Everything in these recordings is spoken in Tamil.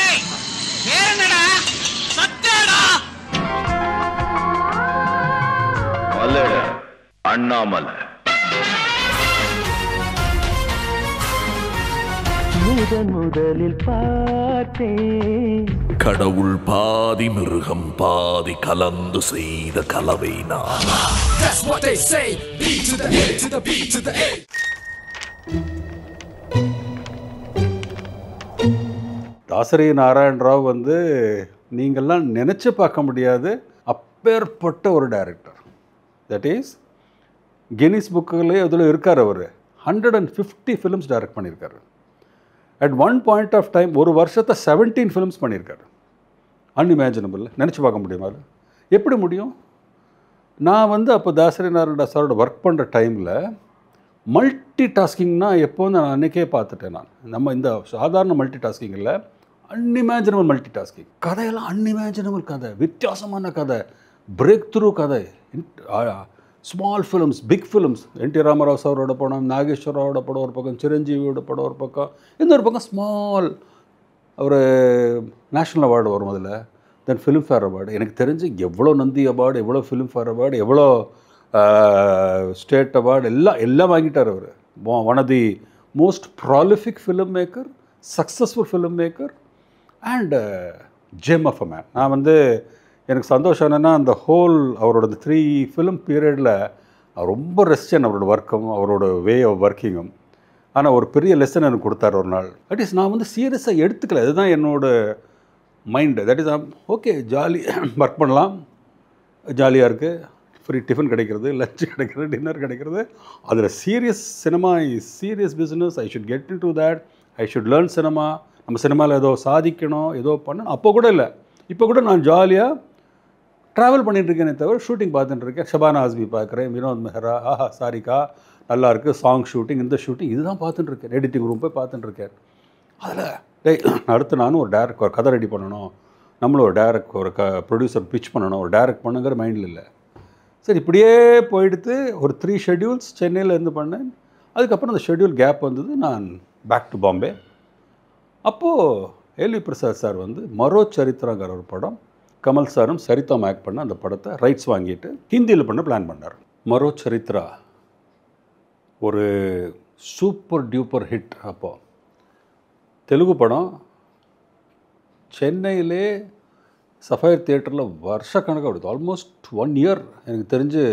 டேய் பேர் என்னடா? சத்யாடா. மலைடா அண்ணாமலை. முதலில் பார்த்தேன் கடவுள் பாதி மிருகம் பாதி கலந்து செய்த கலவை நான். That's what they say. B to the A to the B to the A. Dasari Narayana Rao வந்து நீங்கள்லாம் நினச்சி பார்க்க முடியாது அப்பேற்பட்ட ஒரு டைரக்டர். தட் இஸ் கினிஸ் புக்குலேயே அதில் இருக்கார். அவர் 150 ஃபிலிம்ஸ் டைரக்ட் பண்ணியிருக்காரு. At one point of time ஒரு வருஷத்தை 17 ஃபிலிம்ஸ் பண்ணியிருக்காரு. அன்இமேஜினபிள். நினச்சி பார்க்க முடியுமா? அது எப்படி முடியும்? நான் வந்து அப்போ தாசரி நாராயண சாரோட ஒர்க் பண்ணுற டைமில் மல்டி டாஸ்கிங்னா எப்போ நான் அன்றைக்கே பார்த்துட்டேன். நம்ம இந்த சாதாரண மல்டி டாஸ்கிங் இல்லை, அன்இமேஜினபிள் மல்டி டாஸ்கிங். கதையெல்லாம் அன்இமேஜினபிள் கதை, வித்தியாசமான கதை, பிரேக் த்ரூ கதை, ஸ்மால் ஃபிலிம்ஸ், பிக் ஃபிலிம்ஸ். என்டி ராமராவ் சாரோட படம், நாகேஸ்வரரோட படம் ஒரு பக்கம், சிரஞ்சீவியோட படம் ஒரு பக்கம், இன்னொரு பக்கம் ஸ்மால் ஒரு நேஷ்னல் அவார்டு வரும் அதில், தென் ஃபிலிம்ஃபேர் அவார்டு. எனக்கு தெரிஞ்சு எவ்வளோ நந்தி அவார்டு, எவ்வளோ ஃபிலிம்ஃபேர் அவார்டு, எவ்வளோ ஸ்டேட் அவார்டு எல்லாம் வாங்கிட்டார் அவர். One of the most prolific film maker, successful film maker and gem of a man. நான் வந்து எனக்கு சந்தோஷம் என்னென்னா அந்த ஹோல் அவரோட 3 ஃபிலிம் பீரியடில் ரொம்ப ரசித்தேன் அவரோட ஒர்க்கும் அவரோட வே ஆஃப் ஒர்க்கிங்கும். ஆனால் ஒரு பெரிய லெசன் எனக்கு கொடுத்தார் ஒரு நாள். தட் இஸ் நான் வந்து சீரியஸாக எடுத்துக்கல. இதுதான் என்னோடய mind. That is okay, jolly work பண்ணலாம், ஜாலியாக இருக்குது, ஃப்ரீ டிஃபன் கிடைக்கிறது, லஞ்ச் கிடைக்கிறது, டின்னர் கிடைக்கிறது. அதில் serious cinema is serious business. I should get into that. I should learn cinema. நம்ம சினிமாவில் ஏதோ சாதிக்கணும், ஏதோ பண்ணணும். அப்போ கூட இல்லை. இப்போ கூட நான் ஜாலியாக ட்ராவல் பண்ணிட்டுருக்கேனே தவிர ஷூட்டிங் பார்த்துட்டுருக்கேன். ஷபானா ஆஸ்மி பார்க்குறேன், வினோத் மெஹ்ரா, ஆஹா சாரிகா நல்லாயிருக்கு, சாங் ஷூட்டிங், இந்த ஷூட்டிங், இதுதான் பார்த்துட்டுருக்கேன். எடிட்டிங் ரூம் போய் பார்த்துட்டுருக்கேன். அதில் அடுத்து நானும் ஒரு ஒரு கதை ரெடி பண்ணணும், நம்மளும் ஒரு ப்ரொடியூசர் பிச் பண்ணணும், ஒரு டைரக்ட் பண்ணுங்கிற மைண்டில் இல்லை. சரி, இப்படியே போயிடுத்து. ஒரு 3 ஷெட்யூல்ஸ் சென்னையில் இருந்து பண்ணேன். அதுக்கப்புறம் அந்த ஷெட்யூல் கேப் வந்தது. நான் பேக் டு பாம்பே. அப்போது எல்வி பிரசாத் சார் வந்து மரோ சரித்திரங்கிற ஒரு படம், கமல் சாரும் சரிதாம் ஆக்ட் பண்ண அந்த படத்தை ரைட்ஸ் வாங்கிட்டு ஹிந்தியில் பண்ண பிளான் பண்ணார். மரோ சரித்ரா ஒரு சூப்பர் டியூப்பர் ஹிட். அப்போது தெலுங்கு படம் சென்னையிலே சஃபயர் தியேட்டரில் வருஷக்கணக்காக ஓடுது. ஆல்மோஸ்ட் 1 இயர் எனக்கு தெரிஞ்சு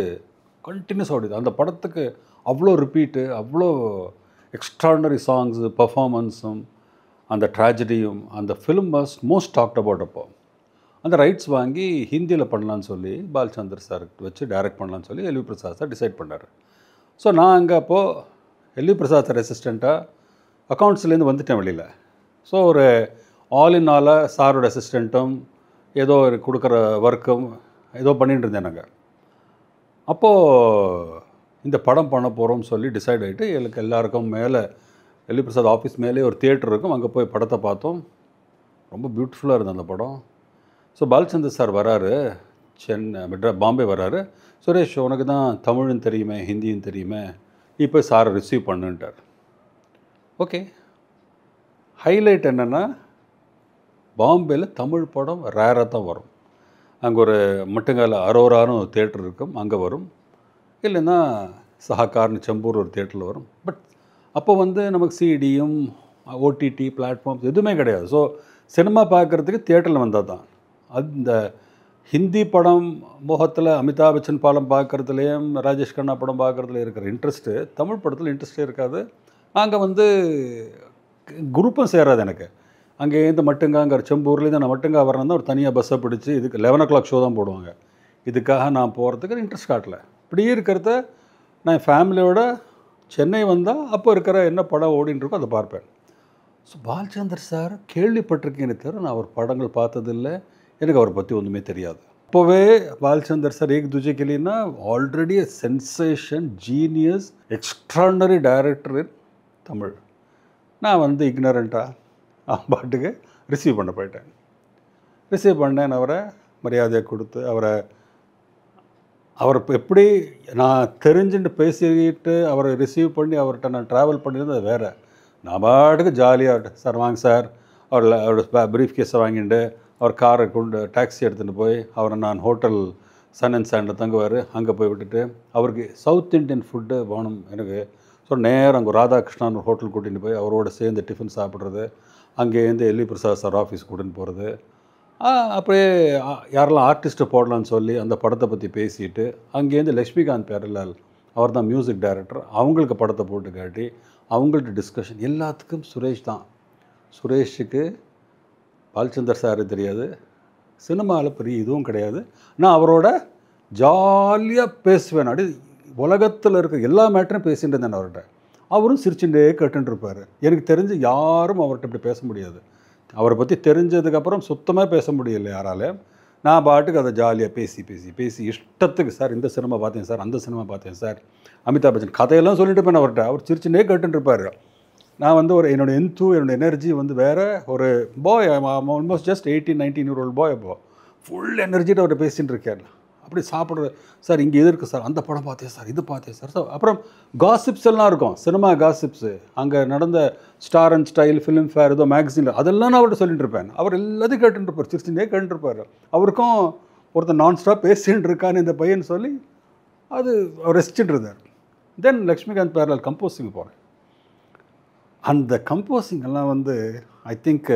கண்டினியூஸ் ஓடுது. அந்த படத்துக்கு அவ்வளோ ரிப்பீட்டு, அவ்வளோ எக்ஸ்ட்ராடனரி சாங்ஸு, பர்ஃபார்மன்ஸும், அந்த ட்ராஜடியும். அந்த film was most talked about. அப்போது அந்த ரைட்ஸ் வாங்கி ஹிந்தியில் பண்ணலான்னு சொல்லி பாலச்சந்தர் சார் வச்சு டைரக்ட் பண்ணலான்னு சொல்லி எல்வி பிரசாத் சார் டிசைட் பண்ணார். ஸோ நான் அங்கே அப்போது எல்வி பிரசாத் சார் அசிஸ்டண்ட்டாக அக்கௌண்ட்ஸ்லேருந்து வந்துட்டேன் வெளியில். ஸோ ஒரு ஆல் இன் ஆலாக சாரோட அசிஸ்டண்ட்டும் ஏதோ கொடுக்குற ஒர்க்கும் ஏதோ பண்ணிகிட்டு இருந்தேன் நாங்கள். அப்போது இந்த படம் பண்ண போகிறோம்னு சொல்லி டிசைட் ஆகிட்டு எனக்கு எல்லாருக்கும் மேலே எல்வி பிரசாத் ஆஃபீஸ் மேலே ஒரு தியேட்டர் இருக்கும், அங்கே போய் படத்தை பார்த்தோம். ரொம்ப பியூட்டிஃபுல்லாக இருந்தது அந்த படம். ஸோ பாலச்சந்தர் சார் வராரு, பாம்பே வராரு. சுரேஷ், உனக்கு தான் தமிழும் தெரியுமே, ஹிந்தியும் தெரியுமே, நீ போய் சாரை ரிசீவ் பண்ணுன்ட்டார். ஓகே. ஹைலைட் என்னென்னா பாம்பேயில் தமிழ் படம் ரேராக தான் வரும். அங்கே ஒரு மட்டுங்கால அரோரான்னு ஒரு தேட்டர் இருக்கும், அங்கே வரும். இல்லைன்னா சஹாக்கார்னு செம்பூர் ஒரு தேட்டரில் வரும். பட் அப்போ வந்து நமக்கு சிடியும் ஓடிடி பிளாட்ஃபார்ம்ஸ் எதுவுமே கிடையாது. ஸோ சினிமா பார்க்குறதுக்கு தியேட்டரில் வந்தால் தான். அந்த ஹிந்தி படம் மோகத்தில் அமிதாப் பச்சன் படம் பார்க்குறதுலேயும் ராஜேஷ் கண்ணா படம் பார்க்குறதுல இருக்கிற இன்ட்ரெஸ்ட்டு தமிழ் படத்தில் இன்ட்ரெஸ்ட்டே இருக்காது. அங்கே வந்து குரூப்பும் சேராது எனக்கு. அங்கேருந்து மட்டுங்காங்கிற செம்பூர்லேருந்து நான் மட்டுங்கா வரணும்னா ஒரு தனியாக பஸ்ஸை பிடிச்சி இதுக்கு 11 o'clock ஷோ தான் போடுவாங்க. இதுக்காக நான் போகிறதுக்கு இன்ட்ரெஸ்ட் காட்டல. இப்படி இருக்கிறத நான் ஃபேமிலியோட சென்னை வந்தால் அப்போ இருக்கிற என்ன படம் ஓடின்னு இருக்கோ அதை பார்ப்பேன். ஸோ பாலச்சந்தர் சார் கேள்விப்பட்டிருக்கேன்னு தவிர நான் அவர் படங்கள் பார்த்ததில்லை. எனக்கு அவரை பற்றி ஒன்றுமே தெரியாது. அப்போவே பாலச்சந்தர் சார் ஏக் துஜே கேலினா already sensation, genius, extraordinary director in Tamil. நான் வந்து இக்னரண்ட்டாக பாட்டுக்கு ரிசீவ் பண்ண போயிட்டேன். ரிசீவ் பண்ணேன். அவரை மரியாதையை கொடுத்து அவர் எப்படி நான் தெரிஞ்சுட்டு பேசிக்கிட்டு அவரை ரிசீவ் பண்ணி அவர்கிட்ட நான் ட்ராவல் பண்ணியிருந்தது வேறு. நான் பாட்டுக்கு ஜாலியாக சார் வாங்க சார் அவரோட ப்ரீஃப் கேஸை வாங்கிட்டு அவர் காரை கொண்டு டாக்ஸி எடுத்துகிட்டு போய் அவரை நான் ஹோட்டல் சன் அண்ட் சாண்டில் தங்குவார். அங்கே போய் விட்டுட்டு அவருக்கு சவுத் இண்டியன் ஃபுட்டு வேணும் எனக்கு. ஸோ நேரம் அங்கே ராதாகிருஷ்ணன் ஒரு ஹோட்டல் கூட்டிகிட்டு போய் அவரோட சேர்ந்து டிஃபன் சாப்பிட்றது, அங்கேருந்து எல்வி பிரசாத் சார் ஆஃபீஸ் கூட்டின்னு போகிறது. அப்படியே யாரெல்லாம் ஆர்டிஸ்ட்டு போடலான்னு சொல்லி அந்த படத்தை பற்றி பேசிட்டு அங்கேருந்து லக்ஷ்மிகாந்த் பேரலால் அவர் தான் மியூசிக் டைரக்டர், அவங்களுக்கு படத்தை போட்டு காட்டி அவங்கள்ட்ட டிஸ்கஷன். எல்லாத்துக்கும் சுரேஷ் தான். சுரேஷுக்கு பாலச்சந்தர் சார் தெரியாது, சினிமாவில் பெரிய இதுவும் கிடையாது. நான் அவரோட ஜாலியாக பேசுவேன். அப்படி உலகத்தில் இருக்கிற எல்லா மேட்டரும் பேசிட்டு இருந்தேன் அவர்கிட்ட. அவரும் சிரிச்சுட்டே கேட்டுருப்பார். எனக்கு தெரிஞ்சு யாரும் அவர்கிட்ட இப்படி பேச முடியாது. அவரை பற்றி தெரிஞ்சதுக்கப்புறம் சுத்தமாக பேச முடியல யாரால. நான் பாட்டுக்கு அதை ஜாலியாக பேசி பேசி பேசி இஷ்டத்துக்கு, சார் இந்த சினிமா பார்த்தேன் சார், அந்த சினிமா பார்த்தேன் சார், அமிதாப் பச்சன் கதையெல்லாம் சொல்லிட்டு இருப்பேன் அவர்கிட்ட. அவர் சிரிச்சுட்டே கேட்டுருப்பார். நான் வந்து ஒரு என்னோடய என்னோடய எனர்ஜி வந்து வேறு ஒரு பாய், ஆல்மோஸ்ட் ஜஸ்ட் 18-19 year old பாய். அப்போ ஃபுல் எனர்ஜிட்டு அவர்கிட்ட பேசிகிட்டு இருக்கேன். அப்படி சாப்பிட்ற சார் இங்கே எது இருக்குது சார், அந்த படம் பார்த்தேன் சார், இது பார்த்தேன் சார். அப்புறம் காசிப்ஸ் எல்லாம் இருக்கும், சினிமா காசிப்ஸு, அங்கே நடந்த Star and Style, Filmfare, ஏதோ மேக்சினில், அதெல்லாம் நான் அவர்கிட்ட சொல்லிட்டு இருப்பேன். அவர் எல்லாத்தையும் கேட்டுருப்பார், சிரிச்சுட்டே கேட்டுருப்பார். அவருக்கும் ஒருத்தர் நான் ஸ்டாப் பேசிகிட்டு இருக்கான்னு இந்த பையன் சொல்லி அது அவர் ரசிச்சுட்டு இருந்தார். தென் லக்ஷ்மிகாந்த் பேரலால் கம்போசிங் போகிறேன். அந்த கம்போசிங் எல்லாம் வந்து I think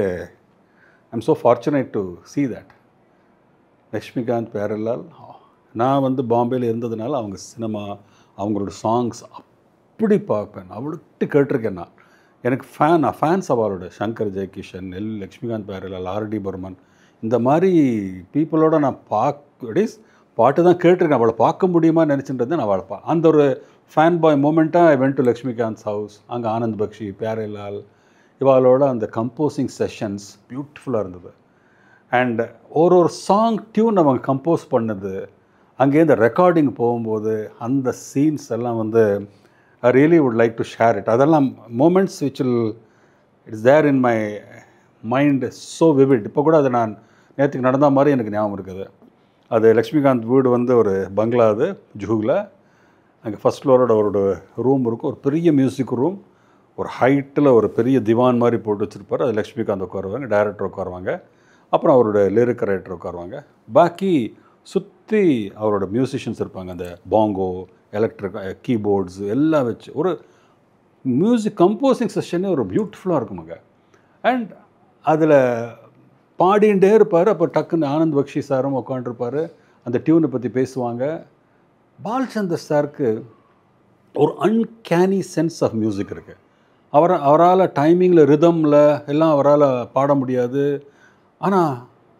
I'm so fortunate to see that. Laxmikant Pyarelal நான் வந்து பாம்பேயில் இருந்ததுனால அவங்க சினிமா, அவங்களோட சாங்ஸ் அப்படி பார்ப்பேன், அவ்வளோட்டு கேட்டிருக்கேன் நான். எனக்கு ஃபேன்ஸ் அவரோட சங்கர் ஜெயகிஷன், லக்ஷ்மிகாந்த் பேரலால், ஆர்டி பர்மன், இந்த மாதிரி பீப்புளோட நான் பாட்டு தான் கேட்டிருக்கேன். அவளை பார்க்க முடியுமா நினச்சிட்டு நான் அவளை அந்த ஒரு ஃபேன் பாய் மூமெண்ட்டாக I went to Laxmikant house. அங்கே ஆனந்த் பக்ஷி, பியாரேலால் இவாளோட அந்த கம்போசிங் செஷன்ஸ் பியூட்டிஃபுல்லாக இருந்தது. அண்ட் ஒரு சாங் டியூன் அவங்க கம்போஸ் பண்ணது, அங்கேருந்து ரெக்கார்டிங் போகும்போது அந்த சீன்ஸ் எல்லாம் வந்து I really would like to share it. அதெல்லாம் moments which it's there in my mind so vivid. இப்போ கூட அதை நான் நேற்றுக்கு நடந்த மாதிரி எனக்கு ஞாபகம் இருக்குது. அது லக்ஷ்மிகாந்த் வீடு வந்து ஒரு பங்களா, அது ஜூவில். அங்கே ஃபஸ்ட் ஃப்ளோரோட அவரோட ரூம் இருக்கும், ஒரு பெரிய மியூசிக் ரூம், ஒரு ஹைட்டில் ஒரு பெரிய திவான் மாதிரி போட்டு வச்சுருப்பார். அது லக்ஷ்மிகாந்த் உட்காருவாங்க, டைரக்டர் உட்காருவாங்க, அப்புறம் அவரோட லிரிக் ரைட்டர் உட்காருவாங்க. பாக்கி சுற்றி அவரோட மியூசிஷியன்ஸ் இருப்பாங்க. அந்த பாங்கோ, எலக்ட்ரிக் கீபோர்ட்ஸு எல்லாம் வச்சு ஒரு மியூசிக் கம்போசிங் செஷனே ஒரு பியூட்டிஃபுல்லாக இருக்குமாங்க. அண்ட் அதில் பாடிகிட்டே இருப்பார். அப்போ டக்குன்னு ஆனந்த் பக்ஷி சாரும் உட்காந்துருப்பார், அந்த டியூனை பற்றி பேசுவாங்க. பாலச்சந்தர் சாருக்கு ஒரு அன்கேனி சென்ஸ் ஆஃப் மியூசிக் இருக்குது. அவரால் டைமிங்கில், ரிதமில் எல்லாம் அவரால் பாட முடியாது. ஆனால்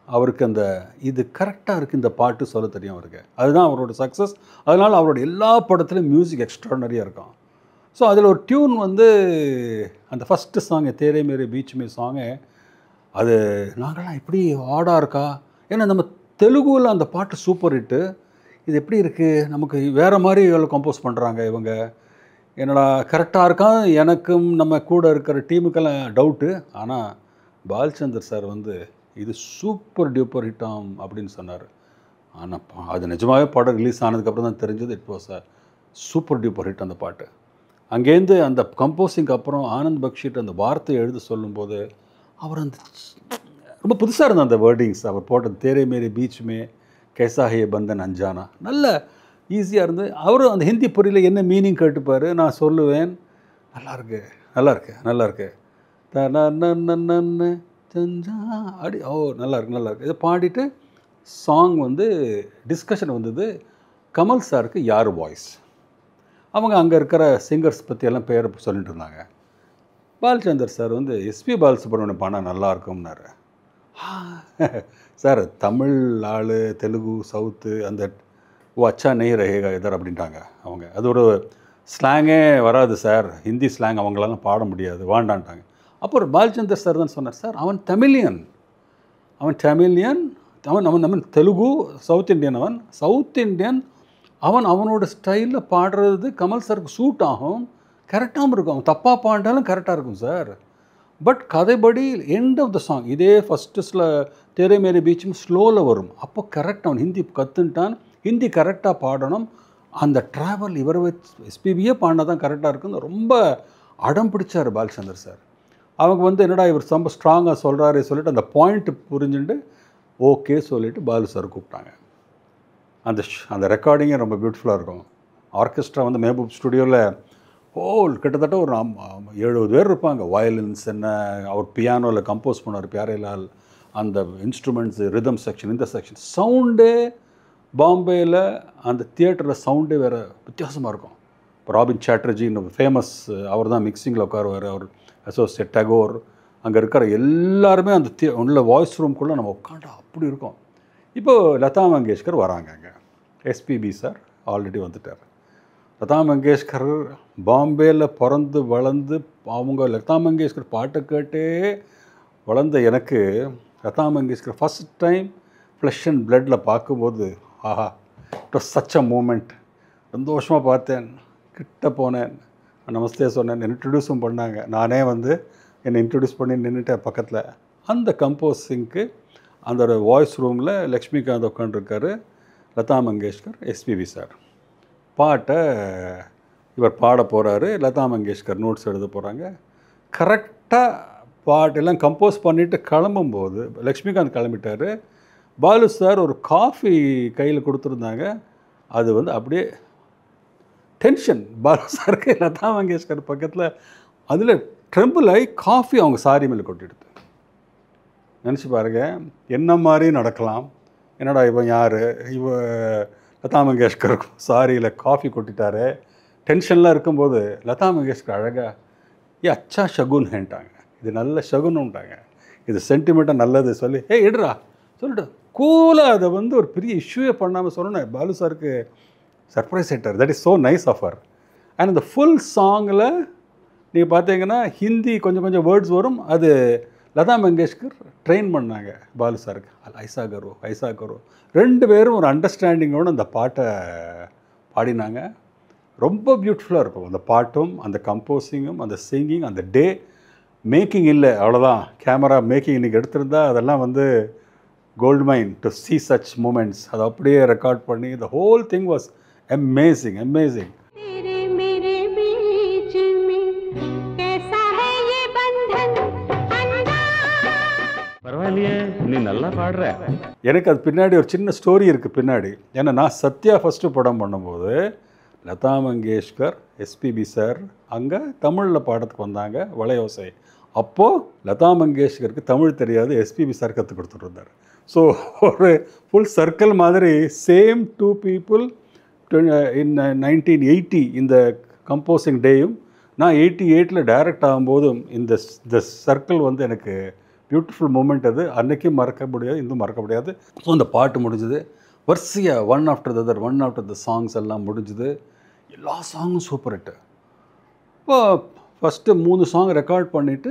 அவருக்கு அந்த இது கரெக்டாக இருக்குது, இந்த பாட்டு சொல்ல தெரியும் அவருக்கு. அதுதான் அவரோட சக்ஸஸ். அதனால் அவரோட எல்லா படத்துலையும் மியூசிக் எக்ஸ்ட்ராடனரியாக இருக்கும். ஸோ அதில் ஒரு டியூன் வந்து அந்த ஃபஸ்ட்டு சாங்கு தேரே மேரே பீச் மே சாங்கு, அது நாங்களாம் எப்படி ஆடாக இருக்கா. ஏன்னா நம்ம தெலுங்குவில் அந்த பாட்டு சூப்பர் ஹிட்டு. இது எப்படி இருக்குது, நமக்கு வேறு மாதிரி இவ்வளோ கம்போஸ் பண்ணுறாங்க இவங்க, என்னடா கரெக்டாக இருக்கா, எனக்கும் நம்ம கூட இருக்கிற டீமுக்கெல்லாம் டவுட்டு. ஆனால் பாலச்சந்தர் சார் வந்து இது சூப்பர் டியூப்பர் ஹிட்டாம் அப்படின்னு சொன்னார். ஆனால் அது நிஜமாகவே படம் ரிலீஸ் ஆனதுக்கப்புறம் தான் தெரிஞ்சது it was a super duper hit அந்த பாட்டு. அங்கேருந்து அந்த கம்போசிங்க்கு அப்புறம் ஆனந்த் பக்ஷிட்டு அந்த வார்த்தையை எழுத சொல்லும்போது அவர் அந்த ரொம்ப புதுசாக இருந்த அந்த வேர்டிங்ஸ் அவர் போட்டது, தேரே மேரே பீச் மே கைசா ஹே பந்தன் அஞ்சானா, நல்ல ஈஸியாக இருந்து. அவரும் அந்த ஹிந்தி பொரியில் என்ன மீனிங் கேட்டுப்பார், நான் சொல்லுவேன், நல்லாயிருக்கு நல்லாயிருக்கு நல்லாயிருக்கு தஞ்சா அப்படி, ஓ நல்லாயிருக்கு நல்லாயிருக்கு. இதை பாடிட்டு சாங் வந்து டிஸ்கஷன் வந்தது. கமல் சாருக்கு யார் வாய்ஸ், அவங்க அங்கே இருக்கிற சிங்கர்ஸ் பற்றியெல்லாம் பேரை சொல்லிட்டு இருந்தாங்க. பாலச்சந்தர் சார் வந்து எஸ்பி பாலசுப்ரமணியம் பாடினா நல்லாயிருக்கும்னாரு. சார் தமிழ் ஆள், தெலுங்கு, சவுத்து, அந்த ஓ அச்சா நெய் ரஹேகா இதர் அப்படின்ட்டாங்க அவங்க. அது ஒரு ஸ்லாங்கே வராது சார், ஹிந்தி ஸ்லாங் அவங்களாலாம் பாட முடியாது, வாண்டான்ட்டாங்க. அப்புறம் பாலச்சந்தர் சார் தான் சொன்னார், சார் அவன் தமிழியன், அவன் தெலுங்கு, சவுத் இண்டியன், அவனோட ஸ்டைலில் பாடுறது கமல் சாருக்கு சூட் ஆகும், கரெக்டாகவும் இருக்கும். அவன் தப்பாக பாண்டாலும் கரெக்டாக இருக்கும் சார். பட் கதைப்படி எண்ட் ஆஃப் த சாங் இதே ஃபஸ்ட்டு தேரே மேரே பீச்சும் ஸ்லோவில் வரும். அப்போ கரெக்ட், அவன் ஹிந்தி கற்றுன்ட்டான், ஹிந்தி கரெக்டாக பாடணும், அந்த ட்ராவல் இவரை வச்சு எஸ்பிபியே பாடினா தான் கரெக்டாக இருக்குன்னு ரொம்ப அடம் பிடிச்சார் பாலச்சந்தர் சார். அவங்க வந்து என்னடா இவர் ரொம்ப ஸ்ட்ராங்காக சொல்கிறாரு சொல்லிட்டு அந்த பாயிண்ட் புரிஞ்சுட்டு ஓகே சொல்லிவிட்டு பாலு சார் கூப்பிட்டாங்க. அந்த ரெக்கார்டிங்கே ரொம்ப பியூட்டிஃபுல்லாக இருக்கும். ஆர்கெஸ்ட்ரா வந்து மேபூப் ஸ்டுடியோவில் கிட்டத்தட்ட ஒரு 70 பேர் இருப்பாங்க. வயலின்ஸ் என்ன, அவர் பியானோவில் கம்போஸ் பண்ணார் பியாரேலால், அந்த இன்ஸ்ட்ருமெண்ட்ஸு, ரிதம் செக்ஷன், இந்த செக்ஷன் சவுண்டே பாம்பேயில் அந்த தியேட்டரில் சவுண்டே வேறு வித்தியாசமாக இருக்கும். இப்போ ராபின் சாட்டர்ஜின்னு ஃபேமஸ், அவர் தான் மிக்சிங்கில் உட்காருவார், அவர் அசோசியேட் டகோர், அங்கே இருக்கிற எல்லாருமே அந்த உள்ள வாய்ஸ் ரூம்குள்ளே நம்ம உட்காண்டா அப்படி இருக்கும். இப்போது லதா மங்கேஷ்கர் வராங்க. அங்கே எஸ்பிபி சார் ஆல்ரெடி வந்துட்டார். லதா மங்கேஷ்கர் பாம்பேயில் பிறந்து வளர்ந்து அவங்க லதா மங்கேஷ்கர் பாட்டை கேட்டே வளர்ந்த எனக்கு Lata Mangeshkar first time flesh and பிளட்டில் பார்க்கும்போது ஆஹா, it was such a moment. சந்தோஷமாக பார்த்தேன், கிட்ட போனேன், நமஸ்தே சொன்னேன், இன்ட்ரடியூஸும் பண்ணாங்க. நானே வந்து என்னை இன்ட்ரடியூஸ் பண்ணி நின்றுட்டேன் பக்கத்தில். அந்த கம்போஸிங்க்கு அந்த ஒரு வாய்ஸ் ரூமில் லக்ஷ்மிகாந்த் உட்காந்துருக்காரு, லதா மங்கேஷ்கர், எஸ்பிபி சார். பாட்டை இவர் பாட போகிறாரு, லதா மங்கேஷ்கர் நோட்ஸ் எழுத போகிறாங்க. கரெக்டாக பாட்டெல்லாம் கம்போஸ் பண்ணிவிட்டு கிளம்பும்போது லக்ஷ்மிகாந்த் கிளம்பிட்டார். பாலு சார் ஒரு காஃபி கையில் கொடுத்துருந்தாங்க. அது வந்து அப்படியே டென்ஷன் பாலு சாருக்கு, லதா மங்கேஷ்கர் பக்கத்தில் அதில் ட்ரெம்பிள் ஆகி காஃபி அவங்க சாரி மேலே கொட்டிடுது. நினச்சி பாருங்கள், என்ன மாதிரி நடக்கலாம். என்னடா இவன் யார், லதா மங்கேஷ்கர் சாரியில் காஃபி கொட்டிட்டாரு. டென்ஷன்லாம் இருக்கும்போது லதா மங்கேஷ்கர் அழகாக அச்சா ஷகுன் ஹேன்ட்டாங்க, இது நல்ல ஷகுன்னுட்டாங்க, இது சென்டிமெண்ட்டாக நல்லது சொல்லி எடுறா சொல்லிட்டு கூலாக அதை வந்து ஒரு பெரிய இஷ்யூவே பண்ணாமல் சொன்னேன். பாலு சாருக்கு சர்ப்ரைஸ் ஆகிட்டார். That is so nice of her. And இந்த ஃபுல் சாங்கில் நீங்கள் பார்த்தீங்கன்னா ஹிந்தி கொஞ்சம் கொஞ்சம் வேர்ட்ஸ் வரும். அது லதா மங்கேஷ்கர் ட்ரெயின் பண்ணாங்க பாலு சாருக்கு. ஐசா கரோ 2 பேரும் ஒரு அண்டர்ஸ்டாண்டிங்கோடு அந்த பாட்டை பாடினாங்க. ரொம்ப பியூட்டிஃபுல்லாக இருக்கும் அந்த பாட்டும், அந்த கம்போஸிங்கும், அந்த சிங்கிங், அந்த டே மேக்கிங் இல்லை அவ்வளோதான். கேமரா மேக்கிங் இன்றைக்கி எடுத்திருந்தா அதெல்லாம் வந்து gold mine to see such moments. அதை அப்படியே ரெக்கார்ட் பண்ணி the whole thing was amazing. பரவாயில்லையே, நீ நல்லா பாடுற. எனக்கு அது பின்னாடி ஒரு சின்ன ஸ்டோரி இருக்குது பின்னாடி. ஏன்னா நான் சத்யா ஃபஸ்ட்டு படம் பண்ணும்போது லதா மங்கேஷ்கர், எஸ்பிபி சார் அங்கே தமிழில் பாடத்துக்கு வந்தாங்க, வளையோசை. அப்போது லதா மங்கேஷ்கருக்கு தமிழ் தெரியாது, எஸ்பிபி சார் கற்றுக் கொடுத்துட்ருந்தார். ஸோ ஒரு ஃபுல் சர்க்கிள் மாதிரி சேம் 2 people இன் 1980 இந்த கம்போசிங் டேயும் நான் 88 டைரக்ட் ஆகும்போதும் இந்த சர்க்கிள் வந்து எனக்கு பியூட்டிஃபுல் மூமெண்ட். அது அன்றைக்கும் மறக்க முடியாது, இன்னும் மறக்க முடியாது. ஸோ அந்த பாட்டு முடிஞ்சுது வரிசையாக ஒன் ஆஃப்டர் த சாங்ஸ் எல்லாம் முடிஞ்சுது. எல்லா சாங்கும் சூப்பர் ஹிட்டு. இப்போ ஃபஸ்ட்டு 3 சாங் ரெக்கார்ட் பண்ணிவிட்டு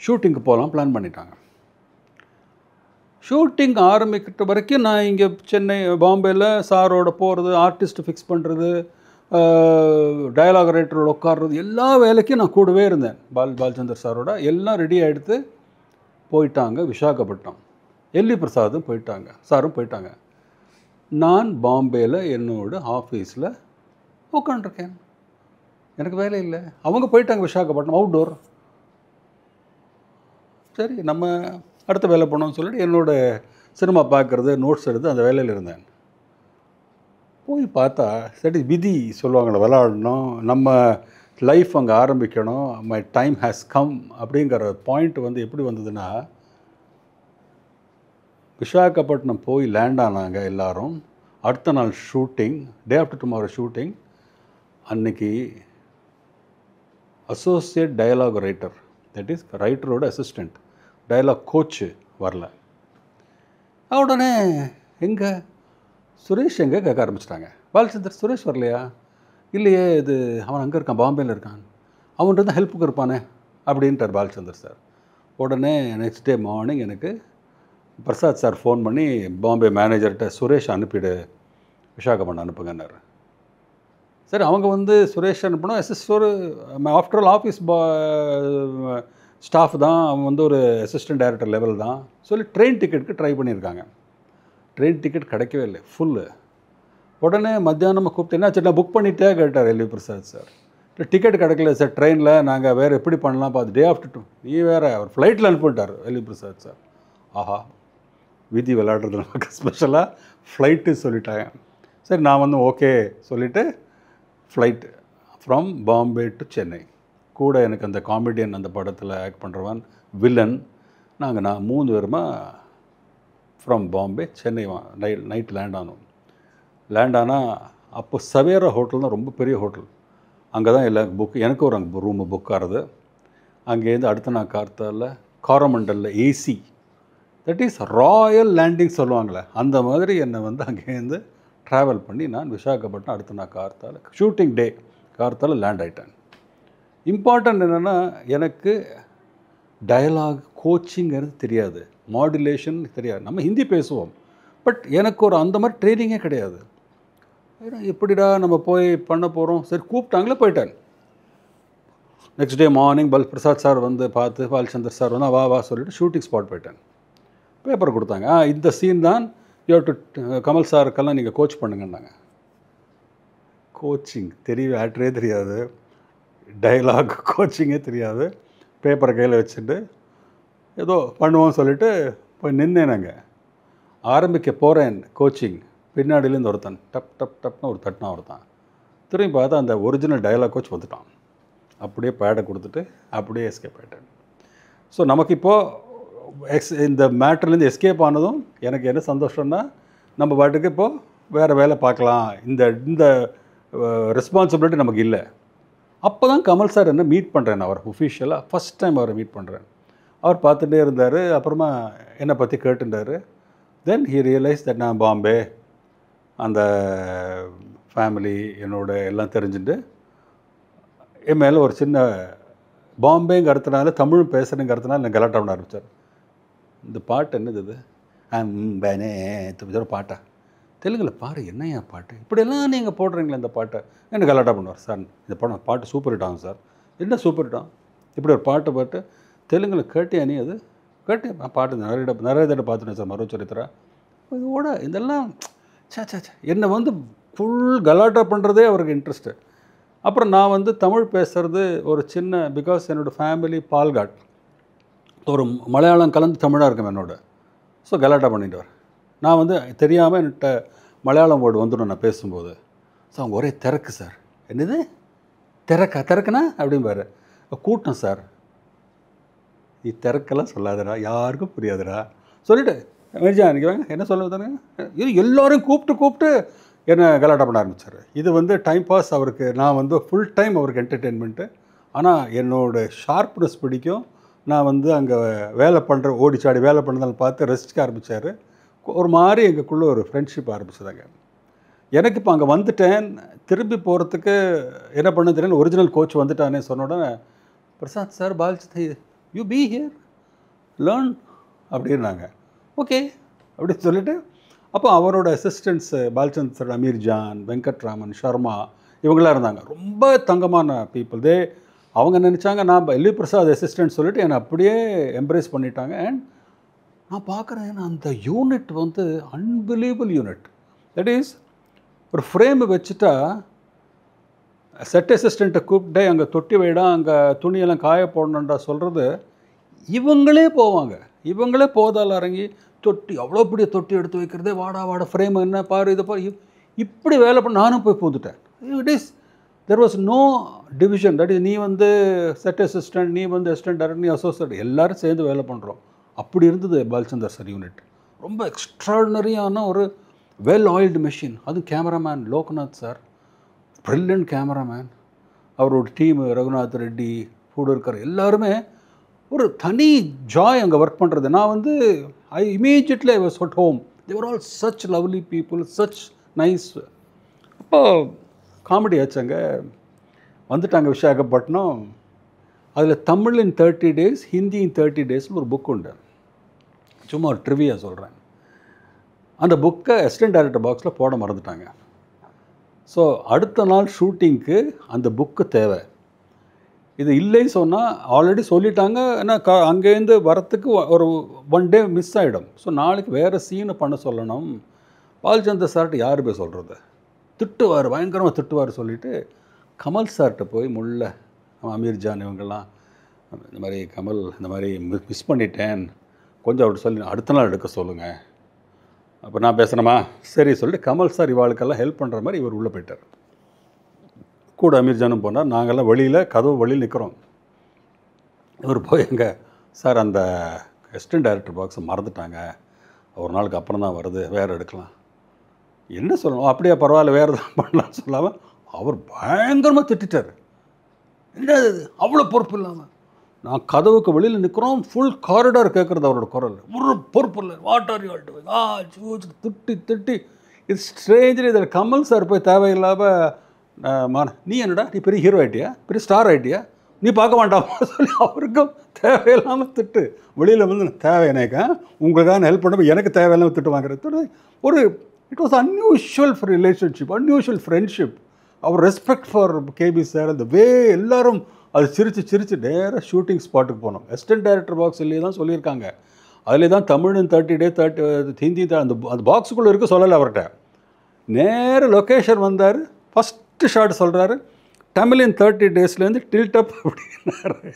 ஷூட்டிங்க்கு போகலாம் பிளான் பண்ணிட்டாங்க. ஷூட்டிங் ஆரம்பிக்கிட்ட வரைக்கும் நான் இங்கே சென்னை பாம்பேயில் சாரோட போகிறது, ஆர்டிஸ்ட் ஃபிக்ஸ் பண்ணுறது, டயலாக் ரைட்டரோட உட்கார்றது, எல்லா வேலைக்கும் நான் கூடவே இருந்தேன். பாலச்சந்தர் சாரோட எல்லாம் ரெடி ஆகிடுத்து போயிட்டாங்க. விசாகப்பட்டினம் எல்வி பிரசாதும் போயிட்டாங்க, சாரும் போயிட்டாங்க. நான் பாம்பேயில் என்னோட ஆஃபீஸில் உட்காண்ட்ருக்கேன். எனக்கு வேலை இல்லை. அவங்க போயிட்டாங்க விசாகப்பட்டினம் அவுட்டோர். சரி நம்ம அடுத்த வேலை போனோம்னு சொல்லிட்டு என்னோடய சினிமா பார்க்குறது, நோட்ஸ் எடுத்து அந்த வேலையில் இருந்தேன். போய் பார்த்தா சரி விதி சொல்லுவாங்களே, விளாடணும், நம்ம லைஃப் அங்கே ஆரம்பிக்கணும், மை டைம் ஹேஸ் கம் அப்படிங்கிற பாயிண்ட் வந்து எப்படி வந்ததுன்னா, விசாகப்பட்டினம் போய் லேண்ட் ஆனாங்க எல்லோரும். அடுத்த நாள் shooting, day after tomorrow shooting. அன்னைக்கு associate dialogue writer, that is ரைட்டரோட அசிஸ்டண்ட், டயலாக் கோச்சு வரல. உடனே எங்கே சுரேஷ் எங்கே கேட்க ஆரம்பிச்சிட்டாங்க. பாலச்சந்தர் சுரேஷ் வரலையா? இல்லையே, இது அவன் அங்கே இருக்கான், பாம்பேயில் இருக்கான், அவன்கிட்ட தான் ஹெல்ப்புக்கு இருப்பானே அப்படின்ட்டார் பாலச்சந்தர் சார். உடனே நெக்ஸ்ட் டே மார்னிங் எனக்கு பிரசாத் சார் ஃபோன் பண்ணி பாம்பே மேனேஜர்கிட்ட சுரேஷ் அனுப்பிடு, விசாகப்பட்டினம் அனுப்புங்கன்னார். சரி அவங்க வந்து சுரேஷ் அனுப்பினோம். ஒரு ஆஃப்டர் ஆல் ஆஃபீஸ் ஸ்டாஃப் தான், அவன் வந்து ஒரு அசிஸ்டன்ட் டைரக்டர் லெவல் தான் சொல்லி ட்ரெயின் டிக்கெட்டுக்கு ட்ரை பண்ணியிருக்காங்க. ட்ரெயின் டிக்கெட் கிடைக்கவே இல்லை, ஃபுல்லு. உடனே மத்தியானமாக கூப்பிட்டு என்ன சரி நான் புக் பண்ணிட்டே கேட்டார் எல்வி பிரசாத் சார். டிக்கெட் கிடைக்கல சார் ட்ரெயினில், நாங்கள் வேறு எப்படி பண்ணலாம் பார்த்து டே ஆஃப்டர் 2 நீ வேறு அவர் ஃப்ளைட்டில் அனுப்பிட்டார் எல்வி பிரசாத் சார். ஆஹா, விதி விளையாடுறது நமக்கு ஸ்பெஷலாக ஃப்ளைட்டு சொல்லிட்டாங்க. சரி நான் வந்து ஓகே சொல்லிவிட்டு flight from Bombay to Chennai. கூட எனக்கு அந்த காமெடியன் அந்த படத்தில் ஆக்ட் பண்ணுறவன் வில்லன், நான் 3 பேருமா from Bombay Chennai night land ஆனோம். லேண்ட் ஆனால் அப்போ சவேரா ஹோட்டல் தான் ரொம்ப பெரிய ஹோட்டல். அங்கே தான் எல்லா புக் எனக்கு ஒரு அங்கே ரூமு புக் ஆகிறது. அங்கேருந்து அடுத்த நாள் கார்த்தால காரமண்டலில் AC, that is royal landing சொல்லுவாங்களே, அந்த மாதிரி என்னை வந்து அங்கேருந்து ட்ராவல் பண்ணி நான் விசாகப்பட்டினம் அடுத்த நாள் கார்த்தால ஷூட்டிங் டே கார்த்தால லேண்ட் ஆகிட்டேன். இம்பார்ட்டன்ட் என்னென்னா எனக்கு டயலாக் கோச்சிங்கிறது தெரியாது, மாடுலேஷன் தெரியாது. நம்ம ஹிந்தி பேசுவோம், பட் எனக்கு ஒரு அந்த மாதிரி ட்ரைனிங்கே கிடையாது. எப்படிடா நம்ம போய் பண்ண போகிறோம், சரி கூப்பிட்டாங்களே போயிட்டேன். Next day morning Prasad sir வந்து பார்த்து, பாலச்சந்தர் சார் வந்து வா சொல்லிவிட்டு ஷூட்டிங் ஸ்பாட் போயிட்டேன். பேப்பர் கொடுத்தாங்க, இந்த சீன் தான் யூ டு கமல் சாருக்கெல்லாம் நீங்கள் கோச் பண்ணுங்கன்னாங்க. கோச்சிங் தெரியவே ஆக்டரே தெரியாது, டைலாக் கோச்சிங்கே தெரியாது. பேப்பரை கையில் வச்சுட்டு ஏதோ பண்ணுவோம்னு சொல்லிவிட்டு போய் நின்னேனாங்க. ஆரம்பிக்க போகிறேன் கோச்சிங், பின்னாடியிலேருந்து ஒருத்தன் டப் டப் டப்னு ஒரு தட்டினா ஒருத்தான். திரும்பி பார்த்தா அந்த ஒரிஜினல் டயலாக் கோச் வந்துட்டான். அப்படியே பேடை கொடுத்துட்டு அப்படியே எஸ்கேப் ஆகிட்டேன். ஸோ நமக்கு இப்போது இந்த மேட்டர்லேருந்து எஸ்கேப் ஆனதும் எனக்கு என்ன சந்தோஷம்னா, நம்ம பாட்டுக்கு இப்போது வேறு வேலை பார்க்கலாம், இந்த ரெஸ்பான்சிபிலிட்டி நமக்கு இல்லை. அப்போ தான் கமல் சார் என்ன மீட் பண்ணுறேன், அவர் ஒஃபிஷியலாக ஃபஸ்ட் டைம் அவரை மீட் பண்ணுறேன். அவர் பார்த்துட்டே இருந்தார், அப்புறமா என்னை பற்றி கேட்டுட்டார். தென் ஹி ரியலைஸ் தட் நான் பாம்பே, அந்த ஃபேமிலி என்னோட எல்லாம் தெரிஞ்சுட்டு என் மேலே ஒரு சின்ன பாம்பேங்கிறதுனால தமிழும் பேசுகிறேங்கிறதுனால நான் கலாட்டா பண்ண ஆரம்பித்தார். இந்த பாட்டு என்னது இது, பேனே பாட்டா தெலுங்கில் பாரு, என்னையா பாட்டு இப்படியெல்லாம் நீங்கள் போடுறீங்களே இந்த பாட்டை, என்ன கலாட்டா பண்ணுவார். சார் இந்த பாட்டு சூப்பர் ஹிட் ஆகும் சார். என்ன சூப்பர் ஹிட் ஆகும், இப்படி ஒரு பாட்டு தெலுங்கில் கேட்டியா நீ, அது கேட்டேன் பாட்டு நிறைய தடவை பார்த்துட்டேன் சார், மறுச்சரித்திரா இதோட இதெல்லாம் சே என்னை வந்து ஃபுல் கலாட்டா பண்ணுறதே அவருக்கு இன்ட்ரெஸ்ட்டு. அப்புறம் நான் வந்து தமிழ் பேசுகிறது ஒரு சின்ன, பிகாஸ் என்னோடய ஃபேமிலி பால்காட், ஒரு மலையாளம் கலந்து தமிழாக இருக்கும் என்னோட. ஸோ கலாட்டா பண்ணிட்டுவார். நான் வந்து தெரியாமல் என்கிட்ட மலையாளம் வேர்டு வந்துடும் நான் பேசும்போது. ஸோ அவங்க ஒரே திறக்கு சார், என்னது திறக்குனா அப்படிம்பாரு. கூட்டம் சார், நீ திறக்கெல்லாம் சொல்லாதடா, யாருக்கும் புரியாதுடா சொல்லிவிட்டு மெர்ஜா நினைக்கிறாங்க என்ன சொல்லுவாங்க. இது எல்லோரையும் கூப்பிட்டு என்னை கலாட்டா பண்ண ஆரம்பித்தார். இது வந்து டைம் பாஸ் அவருக்கு, நான் வந்து ஃபுல் டைம் அவருக்கு என்டர்டெயின்மெண்ட்டு. ஆனால் என்னோடய ஷார்ப்னஸ் பிடிக்கும். நான் வந்து அங்கே வேலை பண்ணுற ஓடிச்சாடி வேலை பண்ணதால் பார்த்து ரசிக்க ஆரம்பித்தார். ஒரு மாதிரி எங்களுக்குள்ளே ஒரு ஃப்ரெண்ட்ஷிப் ஆரம்பிச்சதாங்க. எனக்கு இப்போ அங்கே வந்துட்டேன், திரும்பி போகிறதுக்கு என்ன பண்ண தெரியல. ஒரிஜினல் கோச் வந்துட்டானே சொன்ன உடனே, Prasad sir Balachander you be here learn அப்படின்னாங்க. ஓகே அப்படின்னு சொல்லிவிட்டு, அப்போ அவரோட அசிஸ்டன்ட்ஸ் பாலச்சந்தர் சார், அமீர் ஜான், வெங்கட்ராமன், ஷர்மா இவங்களாம் இருந்தாங்க. ரொம்ப தங்கமான பீப்புள். அவங்க நினச்சாங்க நான் எல்வி பிரசாத் அசிஸ்டன்ட் சொல்லிவிட்டு என்னை அப்படியே எம்ப்ரேஸ் பண்ணிட்டாங்க. அண்ட் நான் பார்க்குறேன் அந்த யூனிட் வந்து அன்பிலீவபிள் யூனிட். தட் இஸ் ஒரு ஃப்ரேமு வச்சுட்டா செட் அசிஸ்டண்ட்டை கூப்பிட்டே அங்கே தொட்டி வைடா, அங்கே துணியெல்லாம் காய போடணுன்றா சொல்கிறது, இவங்களே போவாங்க. இவங்களே போதால் இறங்கி தொட்டி, அவ்வளோ பெரிய தொட்டி எடுத்து வைக்கிறதே, வாடா ஃப்ரேம் என்ன பாரு, இதை பாரு, இப்படி வேலை பண்ண நானும் போய் பூந்துட்டேன். It is there was no division. That is நீ வந்து செட் அசிஸ்டன்ட், நீ வந்து அசிஸ்டன்ட் டைரக்டர், நீ அசோசியேட், எல்லோரும் சேர்ந்து வேலை பண்ணுறோம். அப்படி இருந்தது பாலச்சந்தர் சார் யூனிட். ரொம்ப எக்ஸ்ட்ராடினரியான ஒரு வெல் ஆயில்டு மெஷின். அதுவும் cameraman Loknath sir, brilliant cameraman. அவரோட டீமு ரகுநாத் ரெட்டி, பூடர்கர் எல்லாருமே ஒரு தனி ஜாய் அங்கே ஒர்க் பண்ணுறது. நான் வந்து immediately I was at home. They were all such lovely people, such nice. அப்போ காமெடி ஆச்சாங்க. வந்துட்டாங்க விசாகப்பட்டினம். அதில் தமிழ் இன் 30 days, ஹிந்தி இன் 30 daysனு ஒரு புக் உண்டு. சும்மா ஒரு ட்ரிவியா சொல்கிறேன். அந்த புக்கை அசிஸ்டன்ட் டைரக்டர் பாக்ஸில் போட மறந்துட்டாங்க. ஸோ அடுத்த நாள் ஷூட்டிங்க்கு அந்த புக்கு தேவை. இது இல்லைன்னு சொன்னால் ஆல்ரெடி சொல்லிட்டாங்க. ஏன்னா அங்கேருந்து வரத்துக்கு ஒரு 1 day மிஸ் ஆகிடும். ஸோ நாளைக்கு வேறு சீனை பண்ண சொல்லணும். பாலச்சந்தர் சார்கிட்ட யார் போய் சொல்கிறது, திட்டுவார், பயங்கரமாக திட்டுவார். சொல்லிவிட்டு கமல் சார்கிட்ட போய் அமீர் ஜான் இவங்கெல்லாம் இந்த மாதிரி கமல் இந்த மாதிரி மிஸ் பண்ணிட்டேன், கொஞ்சம் அவர்கிட்ட சொல்லி அடுத்த நாள் எடுக்க சொல்லுங்கள். அப்போ நான் பேசுகிறேம்மா, சரி சொல்லிட்டு கமல் சார் இவாளுக்கெல்லாம் ஹெல்ப் பண்ணுற மாதிரி இவர் உள்ளே போயிட்டார். கூட அமீர் ஜானும் போனார். நாங்கள்லாம் கதவு வெளியில் நிற்கிறோம். இவர் போய் எங்கே சார் அந்த அசிஸ்டன்ட் டைரக்டர் பாக்ஸை மறந்துட்டாங்க, ஒரு நாளுக்கு அப்புறம் தான் வருது, வேறு எடுக்கலாம். என்ன சொல்லணும், அப்படியே பரவாயில்ல வேறு தான் பண்ணலான்னு சொல்லாமல் அவர் பயங்கரமாக திட்டார். என்ன அவ்வளோ பொறுப்பு இல்லாமல் நான் கதவுக்கு வெளியில் நிற்கிறோம், ஃபுல் காரிடார் கேட்குறது அவரோட குரல், ஒரு பொறுப்பு இல்லை, what are you all doing, திட்டி இது ஸ்ட்ரேஞ்சலி இதில் கமல் சார் போய் தேவையில்லாமல் நீ என்னடா நீ பெரிய ஹீரோ ஆகிட்டியா, பெரிய ஸ்டார் ஆகிட்டியா, நீ பார்க்க வேண்டாமா சொல்லி அவருக்கும் தேவையில்லாமல் திட்டு. வெளியில் வந்து தேவை எனக்கு உங்களுக்காக ஹெல்ப் பண்ண எனக்கு தேவையில்லாமல் திட்டு வாங்குறது ஒரு it was unusual relationship, unusual friendship. அவர் ரெஸ்பெக்ட் ஃபார் கேபி சார், அந்த வே எல்லாரும் அது சிரித்து நேராக ஷூட்டிங் ஸ்பாட்டுக்கு போனோம். அசிஸ்டன்ட் டைரக்டர் பாக்ஸ் இல்லையே தான் சொல்லியிருக்காங்க. அதில் தான் தமிழ் 30 days ஹிந்தி அந்த பாக்ஸுக்குள்ளே இருக்க சொல்லலை அவர்கிட்ட. நேர லொக்கேஷன் வந்தார், ஃபஸ்ட்டு ஷாட் சொல்கிறாரு, தமிழ் 30 daysலேருந்து டில்டப் அப்படின்னாரு.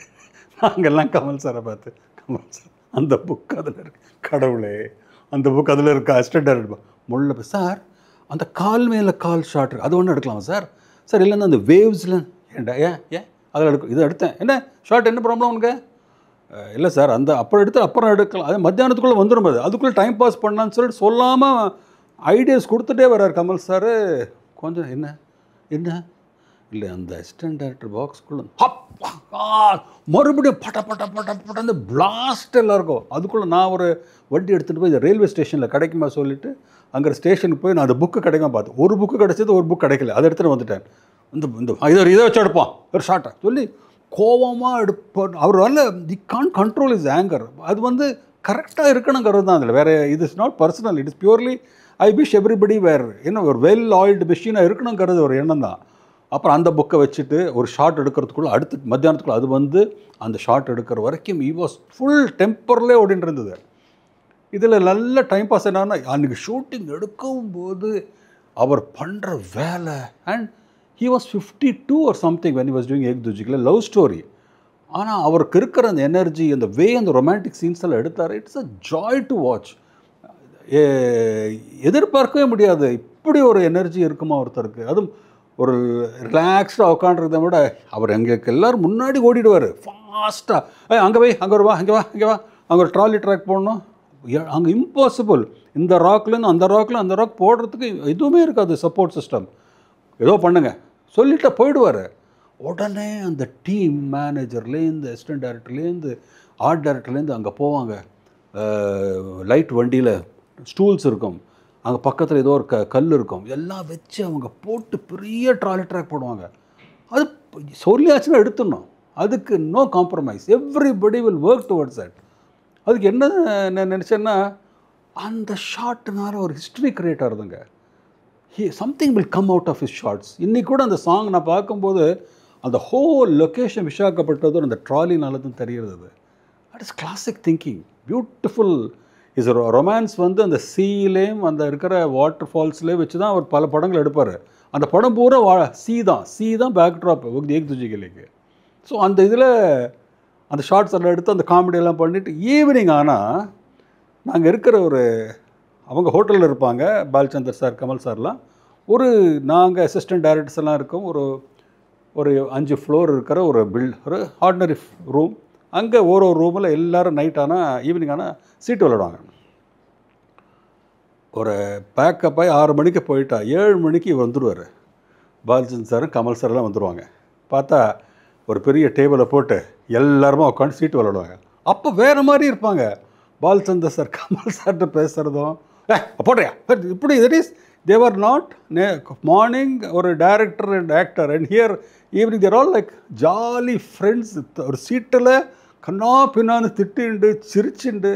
நாங்கள்லாம் கமல் சாரை பார்த்து, கமல் சார் அந்த புக் அதில் இருக்கு, கடவுளே அந்த புக் அதில் இருக்கா, அசிஸ்டன்ட் டைரக்டர் முள்ள சார் அந்த கால் மேலே கால் ஷாட் இருக்குது, அது ஒன்று எடுக்கலாமா சார்? சார் இல்லைன்னா அந்த வேவ்ஸில் ஏன்டா ஏன் அதில் இதை எடுத்தேன், என்ன ஷார்ட் என்ன ப்ராப்ளம் உனக்கு? இல்லை சார் அந்த அப்புறம் எடுக்கலாம், அது மத்தியானத்துக்குள்ளே வந்துடும், அதுக்குள்ளே டைம் பாஸ் பண்ணலான்னு சொல்லிட்டு சொல்லாமல் ஐடியாஸ் கொடுத்துட்டே வர்றார் கமல் சார். கொஞ்சம் என்ன இல்லை அந்த அசிஸ்டன்ட் டைரக்டர் பாக்ஸ்க்குள்ளே மறுபடியும் பட்ட பிளாஸ்ட் எல்லாம் இருக்கும். அதுக்குள்ளே நான் ஒரு வண்டி எடுத்துகிட்டு போய் இந்த ரயில்வே ஸ்டேஷனில் கிடைக்குமா சொல்லிவிட்டு அங்கே ஸ்டேஷனுக்கு போய் நான் அந்த புக்கு கிடைக்குமா பார்த்தேன். ஒரு புக்கு கிடைச்சது, ஒரு புக் கிடைக்கல, அதை எடுத்துகிட்டு வந்துட்டேன். இதை வச்சு எடுப்பான் ஒரு ஷார்ட்டை சொல்லி கோபமாக எடுப்பார் அவர். வரல தி கான் கண்ட்ரோல் இஸ் ஆங்கர். அது வந்து கரெக்டாக இருக்கணுங்கிறது தான் அதில், வேறு இது is not personal, it is purely I wish everybody வேர் என்ன ஒரு வெல் ஆயில்டு மிஷினாக இருக்கணுங்கிறது ஒரு எண்ணம் தான். அப்புறம் அந்த புக்கை வச்சுட்டு ஒரு ஷார்ட் எடுக்கிறதுக்குள்ளே அடுத்து மத்தியானத்துக்குள்ளே அது வந்து அந்த ஷார்ட் எடுக்கிற வரைக்கும் ஈ வாஸ் ஃபுல் டெம்பர்லே ஓடின்னு இருந்தது. இதில் நல்ல டைம் பாஸ் என்னன்னா, அன்றைக்கி ஷூட்டிங் எடுக்கும்போது அவர் பண்ணுற வேலை and he was 52 or something when he was doing Ek துஜிக்கில் லவ் ஸ்டோரி. ஆனால் அவருக்கு இருக்கிற அந்த எனர்ஜி, அந்த வே, அந்த ரொமான்டிக் சீன்ஸ் எல்லாம் எடுத்தார். It's a joy to watch. எதிர்பார்க்கவே முடியாது இப்படி ஒரு எனர்ஜி இருக்குமா ஒருத்தருக்கு. அதுவும் ஒரு ரிலாக்ஸ்டாக உட்காண்டிருக்கிறத விட அவர் எங்களுக்கு எல்லோரும் முன்னாடி ஓடிடுவார் ஃபாஸ்ட்டாக. அங்கே போய் அங்கே வா அங்கே ஒரு ட்ராலி ட்ராக் போடணும், அங்கே இம்பாசிபிள். இந்த ராக்லேருந்து அந்த ராக் போடுறதுக்கு எதுவுமே இருக்காது சப்போர்ட் சிஸ்டம். ஏதோ பண்ணுங்க சொல்லிட்டு போயிடுவார். உடனே அந்த டீம் மேனேஜர்லேருந்து அசிஸ்டன்ட் டைரக்டர்லேருந்து ஆர்ட் டைரக்டர்லேருந்து அங்கே போவாங்க. லைட் வண்டியில் ஸ்டூல்ஸ் இருக்கும், அங்கே பக்கத்தில் ஏதோ ஒரு கல் இருக்கும், எல்லாம் வச்சு அவங்க போட்டு பெரிய ட்ராலி ட்ராக் போடுவாங்க. அது சொல்லியாச்சுன்னா எடுத்துடணும், அதுக்கு no compromise, everybody will work towards that. அதுக்கு என்ன நான் நினச்சேன்னா, அந்த ஷார்ட்னால ஒரு ஹிஸ்ட்ரி க்ரியேட் ஆகுதுங்க. Something will come out of his shots. இன்றைக்கி கூட அந்த சாங் நான் பார்க்கும்போது அந்த ஹோல் லொக்கேஷன் விசாகப்பட்டதும் அந்த ட்ராலினால தான் தெரிகிறது. That is classic thinking, beautiful is romance. வந்து அந்த சீலேயும் அந்த இருக்கிற வாட்டர் ஃபால்ஸ்லேயே வச்சு தான் அவர் பல படங்கள் எடுப்பார். அந்த படம் பூரா சி தான் பேக் ட்ராப் ஏக் துஜிக்கிலேக்கு. ஸோ அந்த இதில் அந்த ஷார்ட்ஸ் எல்லாம் எடுத்து அந்த காமெடியெல்லாம் பண்ணிவிட்டு ஈவினிங் ஆனால் நாங்கள் இருக்கிற அவங்க ஹோட்டலில் இருப்பாங்க, பாலச்சந்தர் சார், கமல் சார்லாம். நாங்கள் அசிஸ்டன்ட் டைரக்டர்ஸ் எல்லாம் இருக்கோம். ஒரு 5 ஃப்ளோர் இருக்கிற ஒரு ஆர்டினரி ரூம். அங்கே ஒரு ரூமில் எல்லோரும் நைட் ஆனால் ஈவினிங் ஆனால் சீட்டு விளையாடுவாங்க. ஒரு பேக்கப் ஆகி 6 மணிக்கு போயிட்டா 7 மணிக்கு வந்துடுவார் பாலச்சந்தர் சார், கமல் சார்லாம் வந்துடுவாங்க. பார்த்தா ஒரு பெரிய டேபிளை போட்டு எல்லாருமே உட்காந்து சீட்டு விளையாடுவாங்க. அப்போ வேறு மாதிரி இருப்பாங்க. பாலச்சந்தர் சார் கமல் சார்கிட்ட பேசுகிறதும் போட்டையா இப்படி that is they were not morning ஒரு director and actor and here evening there all like jolly friends. ஒரு சீட்டில் கண்ணா பின்னான்னு திட்டிண்டு சிரிச்சுண்டு.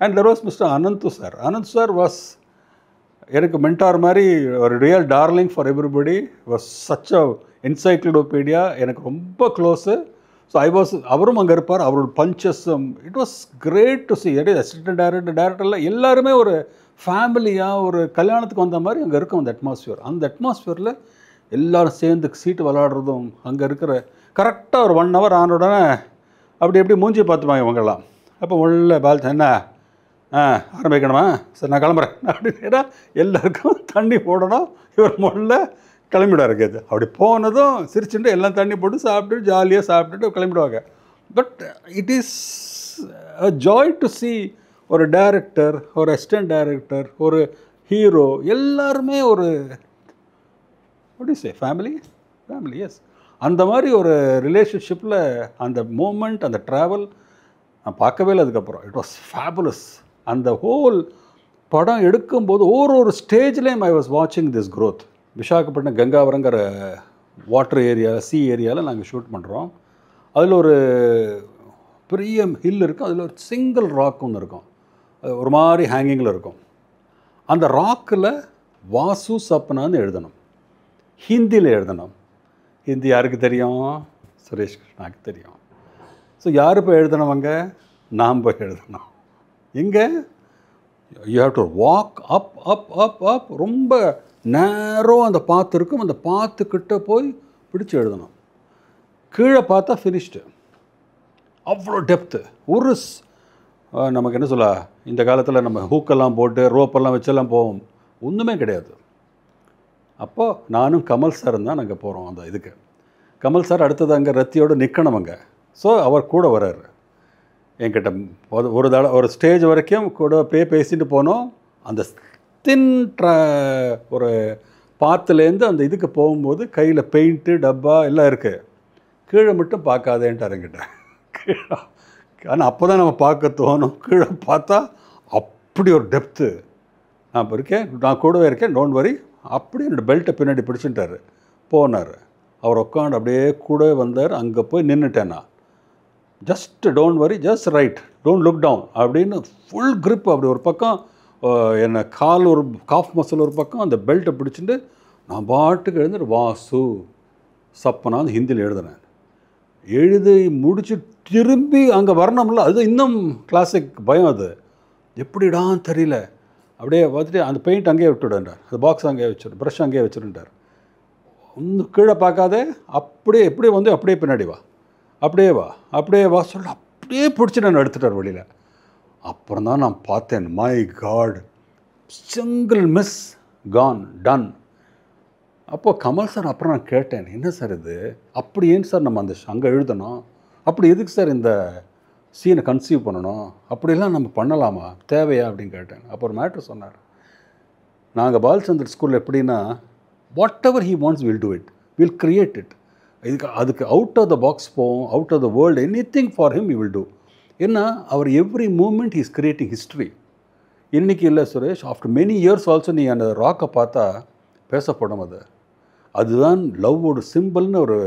And there was mister Anand sir was எனக்கு மென்டார் மாதிரி ஒரு real darling for everybody. Was such a encyclopedia, எனக்கு ரொம்ப க்ளோஸு. ஸோ அவரும் அங்கே இருப்பார். அவரோட punches, it was great to see. Assistant டைரக்டரில் எல்லாருமே ஒரு ஃபேமிலியாக ஒரு கல்யாணத்துக்கு வந்த மாதிரி அங்கே இருக்கும் அந்த அட்மாஸ்ஃபியர். அந்த அட்மாஸ்ஃபியரில் எல்லோரும் சேர்ந்து சீட்டு விளாடுறதும் அங்கே இருக்கிற கரெக்டாக ஒரு 1 hour ஆன உடனே அப்படி எப்படி மூஞ்சி பார்த்துப்பாங்க இவங்கெல்லாம். அப்போ உள்ள பால்ச்சன் என்ன ஆரம்பிக்கணுமா, சரி நான் கிளம்புறேன் அப்படின்னா எல்லாருக்கும் தண்ணி போடணும். இவர் முள்ள கிளம்பிடுவார் இருக்குது. அப்படி போனதும் சிரிச்சுட்டு எல்லாம் தண்ணி போட்டு சாப்பிட்டு ஜாலியாக சாப்பிட்டுட்டு கிளம்பிடுவாங்க. But it is a joy to see ஒரு டைரக்டர், ஒரு அசிஸ்டன்ட் டைரக்டர், ஒரு ஹீரோ எல்லாருமே ஒரு what you say family yes. அந்த மாதிரி ஒரு ரிலேஷன்ஷிப்பில் அந்த மூமெண்ட், அந்த ட்ராவல் நான் பார்க்கவே இல்லை. அதுக்கப்புறம் இட் வாஸ் ஃபேபுலஸ். அந்த ஹோல் படம் எடுக்கும்போது ஒரு ஸ்டேஜ்லேயும் ஐ வாஸ் வாட்சிங் திஸ் க்ரோத். விசாகப்பட்டினம் கங்காவரங்கிற வாட்டர் ஏரியா, சி ஏரியாவில் நாங்கள் ஷூட் பண்ணுறோம். அதில் ஒரு பெரிய ஹில் இருக்கும். அதில் ஒரு சிங்கிள் ராக் ஒன்று இருக்கும், ஒரு மாதிரி ஹேங்கிங்கில் இருக்கும். அந்த ராக்கில் வாசு சப்னான்னு எழுதணும், ஹிந்தியில் எழுதணும். ஹிந்தி யாருக்கு தெரியும்? சுரேஷ் கிருஷ்ணாவுக்கு தெரியும். ஸோ யார் போய் எழுதணுவங்க? நாம் போய் எழுதணும். எங்கே? You have to walk up up up up. ரொம்ப நேரோ அந்த பாத்து இருக்கும். அந்த பாத்துக்கிட்ட போய் பிடிச்சி எழுதணும். கீழே பார்த்தா ஃபினிஷ்டு. அவ்வளோ டெப்த்து. ஒரு நமக்கு என்ன சொல்ல, இந்த காலத்தில் நம்ம ஹூக்கெல்லாம் போட்டு ரோப்பெல்லாம் வச்செல்லாம் போவோம், ஒன்றுமே கிடையாது. அப்போது நானும் கமல் சாரும் தான் நாங்கள் போகிறோம் அந்த இதுக்கு. கமல் சார் அடுத்தது அங்கே ரத்தியோடு நிற்கணும் அங்கே. ஸோ அவர் கூட வர்றாரு என்கிட்ட. ஒரு ஸ்டேஜ் வரைக்கும் கூட பேசிட்டு போனோம். அந்த தின் ஒரு பாத்துலேருந்து அந்த இதுக்கு போகும்போது கையில் பெயிண்ட்டு டப்பா எல்லாம் இருக்குது. கீழே மட்டும் பார்க்காதேன்ட்டார் என்கிட்ட. கீழே ஆனால் அப்போ தான் நம்ம பார்க்க தோணும். கீழே பார்த்தா அப்படி ஒரு டெப்த்து. நான் இப்போ இருக்கேன், நான் கூடவே இருக்கேன், டோன்ட் வரி. அப்படியே என்னோடய பெல்ட்டை பின்னாடி பிடிச்சிட்டார். போனார். அவர் உட்காந்து அப்படியே கூடவே வந்தார். அங்கே போய் நின்றுட்டேன் நான். Just don't worry, just right, don't look down அப்படின்னு ஃபுல் க்ரிப். அப்படி ஒரு பக்கம் என்னை கால், ஒரு காஃப் மசில் ஒரு பக்கம், அந்த பெல்ட்டை பிடிச்சிட்டு நான் பாட்டுக்கு எழுந்துட்டு வாசு சப்பனான்னு ஹிந்தியில் எழுதுனேன். எழுதி முடிச்சு திரும்பி அங்கே வரணும்ல, அது இன்னும் கிளாசிக் பயம். அது எப்படிடான்னு தெரியல. அப்படியே பார்த்துட்டு அந்த பெயிண்ட் அங்கேயே விட்டுவிடுன்றார், அந்த பாக்ஸ் அங்கேயே வச்சுரு, ப்ரஷ் அங்கேயே வச்சுருன்றார். ஒன்றும் கீழே பார்க்காதே, அப்படியே எப்படி வந்து அப்படியே பின்னாடி வா, அப்படியே வா சொல்ல அப்படியே பிடிச்சி நான் எடுத்துட்டார் வெளியில். அப்புறம் தான் நான் பார்த்தேன், my God, single miss, gone, done. அப்போது கமல் சார் அப்புறம் நான் கேட்டேன், என்ன சார் இது, அப்படி ஏன் சார் நம்ம அந்த அங்கே எழுதணும், அப்படி எதுக்கு சார் இந்த சீனை கன்சீவ் பண்ணணும், அப்படிலாம் நம்ம பண்ணலாமா, தேவையா அப்படின்னு கேட்டேன். அப்போ ஒரு மேட்ரு சொன்னார். நாங்கள் பாலச்சந்தர் ஸ்கூலில் எப்படின்னா, whatever he wants will do it, will create it. அதுக்கு அவுட் ஆஃப் த பாக்ஸ் போவோம், out of the world, anything for him you will do. ஏன்னா அவர் every moment he is creating history. இன்றைக்கி இல்லை Suresh, after many years also நீ அந்த ராக்கை பார்த்தா பேசப்படும். அதுதான் லவ்வோட சிம்பிள்னு ஒரு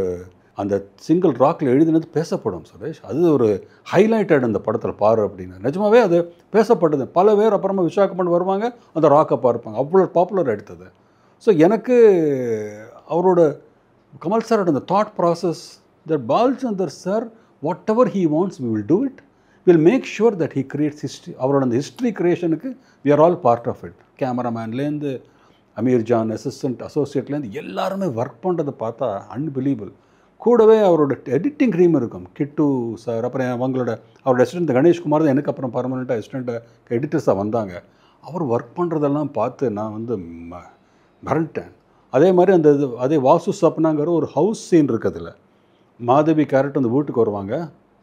அந்த சிங்கிள் ராக்கில் எழுதினது பேசப்படும் சுரேஷ். அது ஒரு ஹைலைட்டட் அந்த படத்தில் பாரு அப்படின்னா. நிஜமாகவே அது பேசப்பட்டது. பல பேர் அப்புறமா விசாகப்பட்டினம் வருவாங்க, அந்த ராக்கை பார்ப்பாங்க. அவ்வளோ பாப்புலர் எடுத்தது. ஸோ எனக்கு அவரோட கமல் சாரோட அந்த thought process, that Balachander sir whatever he wants we will do it, will make sure that he creates history. அவரோட அந்த ஹிஸ்ட்ரி கிரியேஷனுக்கு we are all part of it. கேமராமேன்லேருந்து அமீர் ஜான், அசிஸ்டன்ட், அசோசியேட்லேருந்து எல்லாருமே ஒர்க் பண்ணுறதை பார்த்தா அன்பிலீவபிள். கூடவே அவரோட எடிட்டிங் டீம் இருக்கும், கிட்டு சார், அப்புறம் அவரோட அசிஸ்டன்ட் கணேஷ்குமார் தான் எனக்கு அப்புறம் பர்மனெண்ட்டாக அசிஸ்டண்ட் எடிட்டர்ஸாக வந்தாங்க. அவர் ஒர்க் பண்ணுறதெல்லாம் பார்த்து நான் வந்து மறந்துட்டேன். அதே மாதிரி அந்த அதே வாசு சப்னாங்கிற ஒரு ஹவுஸ் சீன் இருக்குது. அதில் மாதவி கேரக்டர் அந்த வீட்டுக்கு வருவாங்க.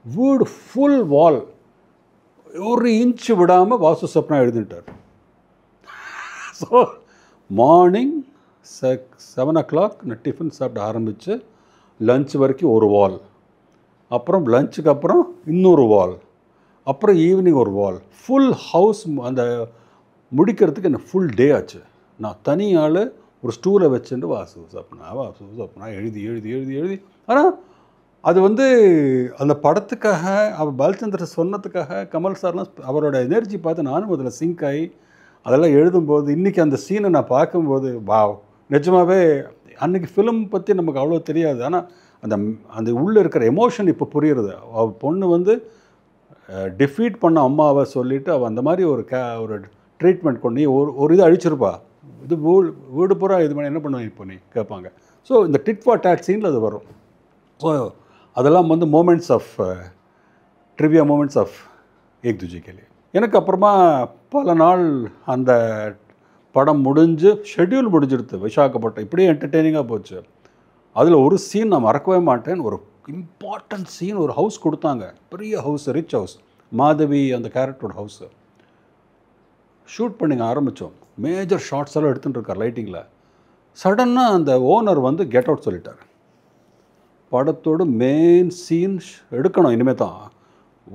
வீடு ஃபுல் வால், ஒரு இன்ச்சு விடாமல் வாசு சப்னா எழுதிட்டார். ஸோ மார்னிங் 7 o'clock நான் டிஃபன் சாப்பிட ஆரம்பித்து லஞ்ச் வரைக்கும் ஒரு வால், அப்புறம் லஞ்சுக்கு அப்புறம் இன்னொரு வால், அப்புறம் ஈவினிங் ஒரு வால், ஃபுல் ஹவுஸ். அந்த முடிக்கிறதுக்கு என்ன ஃபுல் டே ஆச்சு. நான் தனியால் ஒரு ஸ்டூலை வச்சுட்டு வாசு சப்னா எழுதி எழுதி எழுதி எழுதி. ஆனால் அது வந்து அந்த படத்துக்காக அவர் பாலச்சந்தர் சொன்னதுக்காக கமல் சார்லாம் அவரோட எனர்ஜி பார்த்து நானும் அதில் சிங்க் ஆகி அதெல்லாம் எழுதும்போது இன்றைக்கி அந்த சீனை நான் பார்க்கும்போது வாவ், நிஜமாகவே அன்றைக்கி ஃபிலிம் பற்றி நமக்கு அவ்வளோ தெரியாது. ஆனால் அந்த உள்ளே இருக்கிற எமோஷன் இப்போ புரியுறது. அவள் பொண்ணு வந்து டிஃபீட் பண்ண அம்மாவை சொல்லிவிட்டு அவள் அந்த மாதிரி ஒரு ட்ரீட்மெண்ட் கொண்டு ஒரு இதை அழிச்சிருப்பா. இது வீடு பூரா இது பண்ணி என்ன பண்ணுவேன் இப்போ நீ கேட்பாங்க. ஸோ இந்த டிட் ஃபார் டேட் சீனில் அது வரும். ஸோ அதெல்லாம் வந்து moments of trivia moments of Ek Duje Ke Liye. எனக்கு அப்புறமா பல நாள் அந்த படம் முடிஞ்சு ஷெட்யூல் முடிஞ்சிடுது விசாகப்பட்டினம். இப்படியே என்டர்டெய்னிங்காக போச்சு. அதில் ஒரு சீன் நான் மறக்கவே மாட்டேன். ஒரு இம்பார்ட்டன்ட் சீன், ஒரு ஹவுஸ் கொடுத்தாங்க, பெரிய ஹவுஸ், ரிச் ஹவுஸ், மாதவி அந்த கேரக்டரோட ஹவுஸு. ஷூட் பண்ணிங்க ஆரம்பித்தோம். மேஜர் ஷார்ட்ஸ் எல்லாம் எடுத்துகிட்டு இருக்கார் லைட்டிங்கில். சடனாக அந்த ஓனர் வந்து கெட் அவுட் சொல்லிட்டார். படத்தோட மெயின் சீன் எடுக்கணும் இனிமேல் தான்,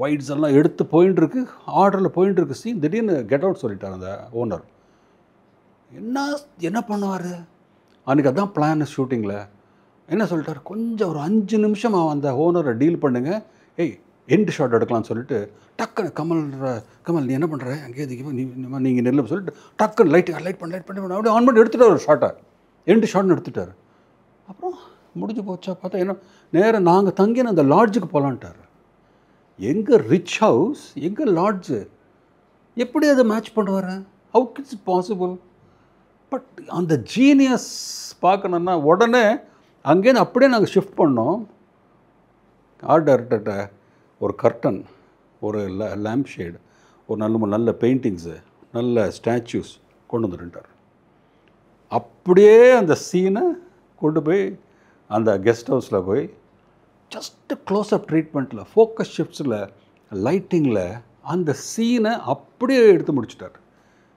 வைட்ஸ் எல்லாம் எடுத்து போயின்ட்டுருக்கு, ஆர்டரில் போயின்ட்டுருக்கு சீன், திடீர்னு கெட் அவுட் சொல்லிட்டார் அந்த ஓனர். என்ன பண்ணுவார் அன்றைக்கி? அதான் பிளான் ஷூட்டிங்கில். என்ன சொல்லிட்டார், கொஞ்சம் ஒரு 5 நிமிஷம் அந்த ஓனரை டீல் பண்ணுங்கள், ஏய் எண்டு ஷாட் எடுக்கலாம்னு சொல்லிட்டு டக்குன்னு கமல் நீ என்ன பண்ணுற அங்கேயே நீங்கள் நெல்ல சொல்லிட்டு டக்குன்னு லைட் பண்ணி அப்படியே ஆன் பண்ணி எடுத்துட்டார் ஒரு ஷாட்டை, எண்டு ஷாட்னு எடுத்துட்டார். அப்புறம் முடிஞ்சு போச்சா பார்த்தா என்ன, நேராக நாங்கள் தங்கின அந்த லாட்ஜுக்கு போகலான்ட்டார். எங்கள் ரிச் ஹவுஸ், எங்கள் லாட்ஜு, எப்படி அதை மேட்ச் பண்ணுவார்? How it's possible? பட் அந்த ஜீனியஸ் பார்க்கணுன்னா உடனே அங்கேருந்து அப்படியே நாங்கள் ஷிஃப்ட் பண்ணோம். ஆர்ட் டைரக்டர்கிட்ட ஒரு கர்டன், ஒரு லேம்ப் ஷேடு, ஒரு நல்ல பெயிண்டிங்ஸு, நல்ல ஸ்டாச்சூஸ் கொண்டு வந்துட்டார். அப்படியே அந்த சீனை கொண்டு போய் அந்த கெஸ்ட் ஹவுஸில் போய் ஜஸ்ட்டு க்ளோஸ்அப் ட்ரீட்மெண்ட்டில், ஃபோக்கஸ் ஷிஃப்ட்ஸில், லைட்டிங்கில் அந்த சீனை அப்படியே எடுத்து முடிச்சிட்டார்.